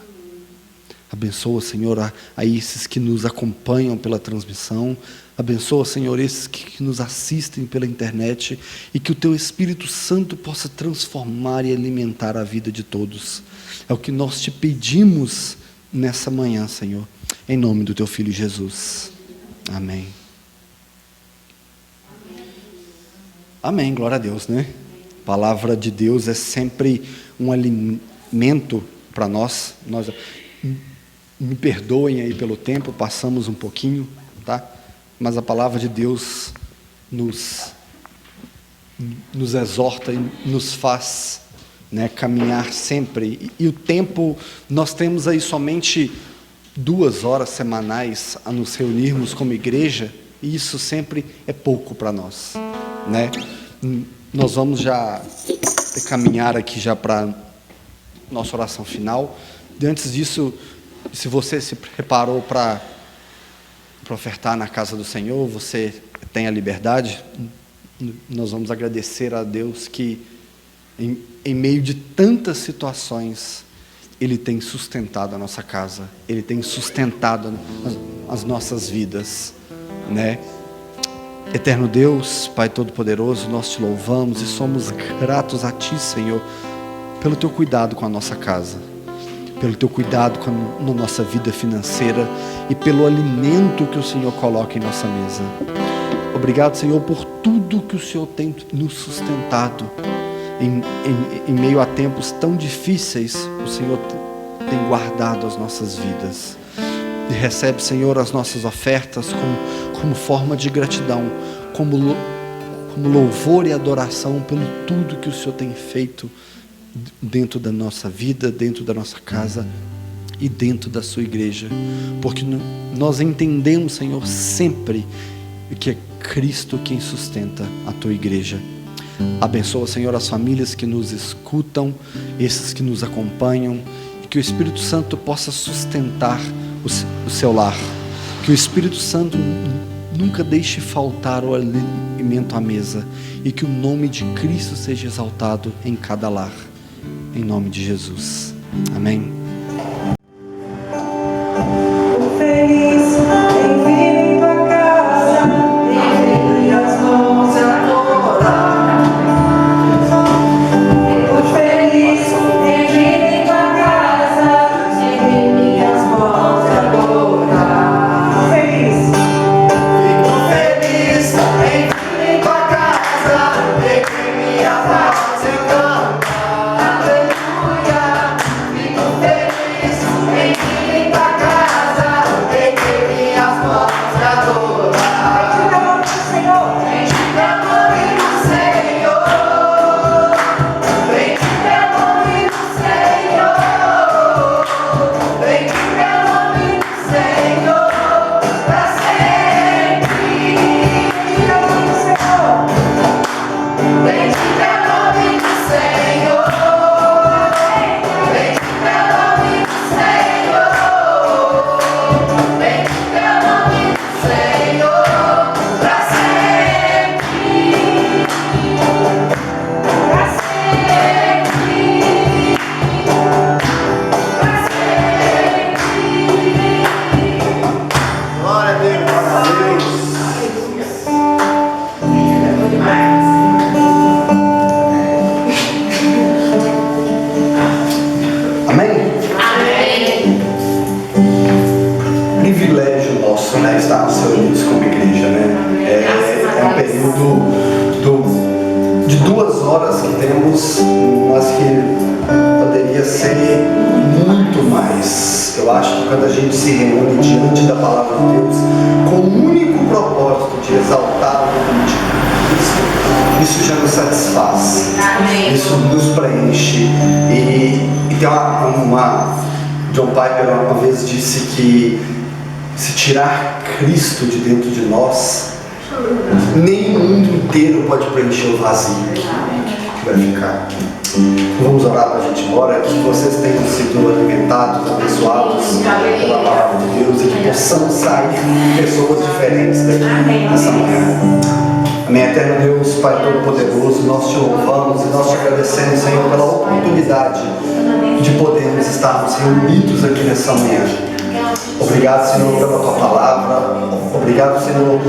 Abençoa, Senhor, a esses que nos acompanham pela transmissão. Abençoa, Senhor, esses que nos assistem pela internet, e que o Teu Espírito Santo possa transformar e alimentar a vida de todos. É o que nós Te pedimos nessa manhã, Senhor, em nome do Teu Filho Jesus. Amém. Amém, glória a Deus, né? A palavra de Deus é sempre um alimento para nós. Me perdoem aí pelo tempo, passamos um pouquinho, tá? Mas a palavra de Deus nos exorta e nos faz, né, caminhar sempre. E o tempo, nós temos aí somente 2 horas semanais a nos reunirmos como igreja, e isso sempre é pouco para nós, né? Nós vamos já caminhar aqui já para nossa oração final. E antes disso, se você se preparou para ofertar na casa do Senhor, você tem a liberdade. Nós vamos agradecer a Deus que em meio de tantas situações Ele tem sustentado a nossa casa, Ele tem sustentado as nossas vidas, né? Eterno Deus, Pai Todo-Poderoso, nós Te louvamos e somos gratos a Ti, Senhor, pelo Teu cuidado com a nossa casa, pelo Teu cuidado com a nossa vida financeira e pelo alimento que o Senhor coloca em nossa mesa. Obrigado, Senhor, por tudo que o Senhor tem nos sustentado. Em meio a tempos tão difíceis, o Senhor tem guardado as nossas vidas. E recebe, Senhor, as nossas ofertas como forma de gratidão, como louvor e adoração pelo tudo que o Senhor tem feito dentro da nossa vida, dentro da nossa casa e dentro da Sua igreja. Porque nós entendemos, Senhor, sempre que é Cristo quem sustenta a Tua igreja. Abençoa, Senhor, as famílias que nos escutam, esses que nos acompanham, e que o Espírito Santo possa sustentar o seu lar. Que o Espírito Santo nunca deixe faltar o alimento à mesa, e que o nome de Cristo seja exaltado em cada lar. Em nome de Jesus. Amém. Feliz em vir em tua casa, em as mãos adorar. Muito feliz em vir em tua casa, em estarmos reunidos como igreja, né? É um período de 2 horas que temos, mas que poderia ser muito mais. Eu acho que quando a gente se reúne diante da palavra de Deus com o único propósito de exaltar o nome de Cristo, isso já nos satisfaz. Amém. Isso nos preenche. E tem uma John Piper uma vez disse que se tirar Cristo de dentro de nós, nem o mundo inteiro pode preencher o vazio que vai ficar. Vamos orar para a gente ir embora, que vocês tenham sido alimentados, abençoados pela palavra de Deus e que possamos sair pessoas diferentes daqui nessa manhã. Amém. Eterno Deus, Pai Todo-Poderoso, nós te louvamos e nós te agradecemos, Senhor, pela oportunidade de podermos estarmos reunidos aqui nessa manhã. Obrigado, Senhor, pela tua palavra. Obrigado, Senhor,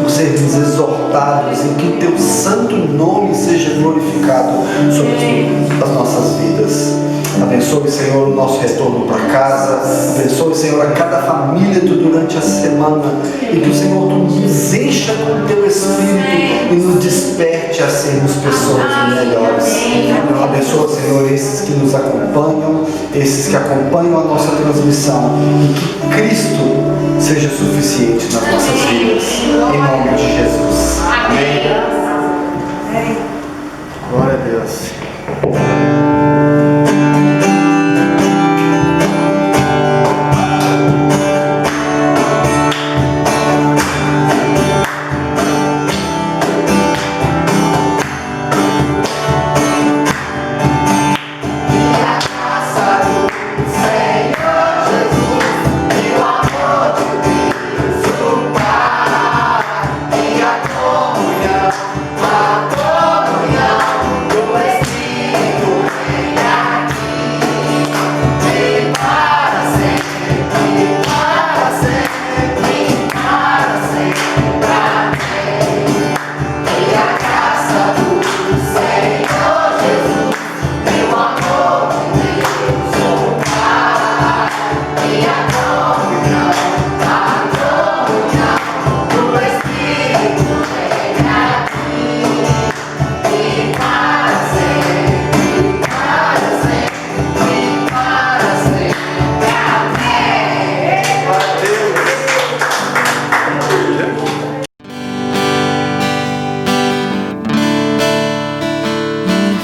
por sermos exortados em que o teu santo nome seja glorificado sobre as nossas vidas. Abençoe, Senhor, o nosso retorno para casa. Abençoe, Senhor, a cada família durante a semana. E que o Senhor nos encha com o teu Espírito e nos desperte a sermos pessoas melhores. Abençoa, Senhor, esses que nos acompanham, esses que acompanham a nossa transmissão. E que Cristo seja suficiente nas nossas vidas. Em nome de Jesus. Amém. Glória a Deus.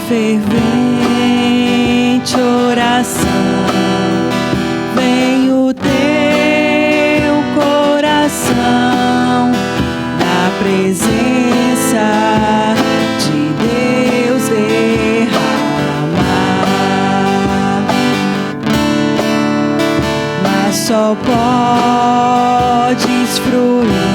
Fervente oração, vem o teu coração na presença de Deus derramar, mas só podes fluir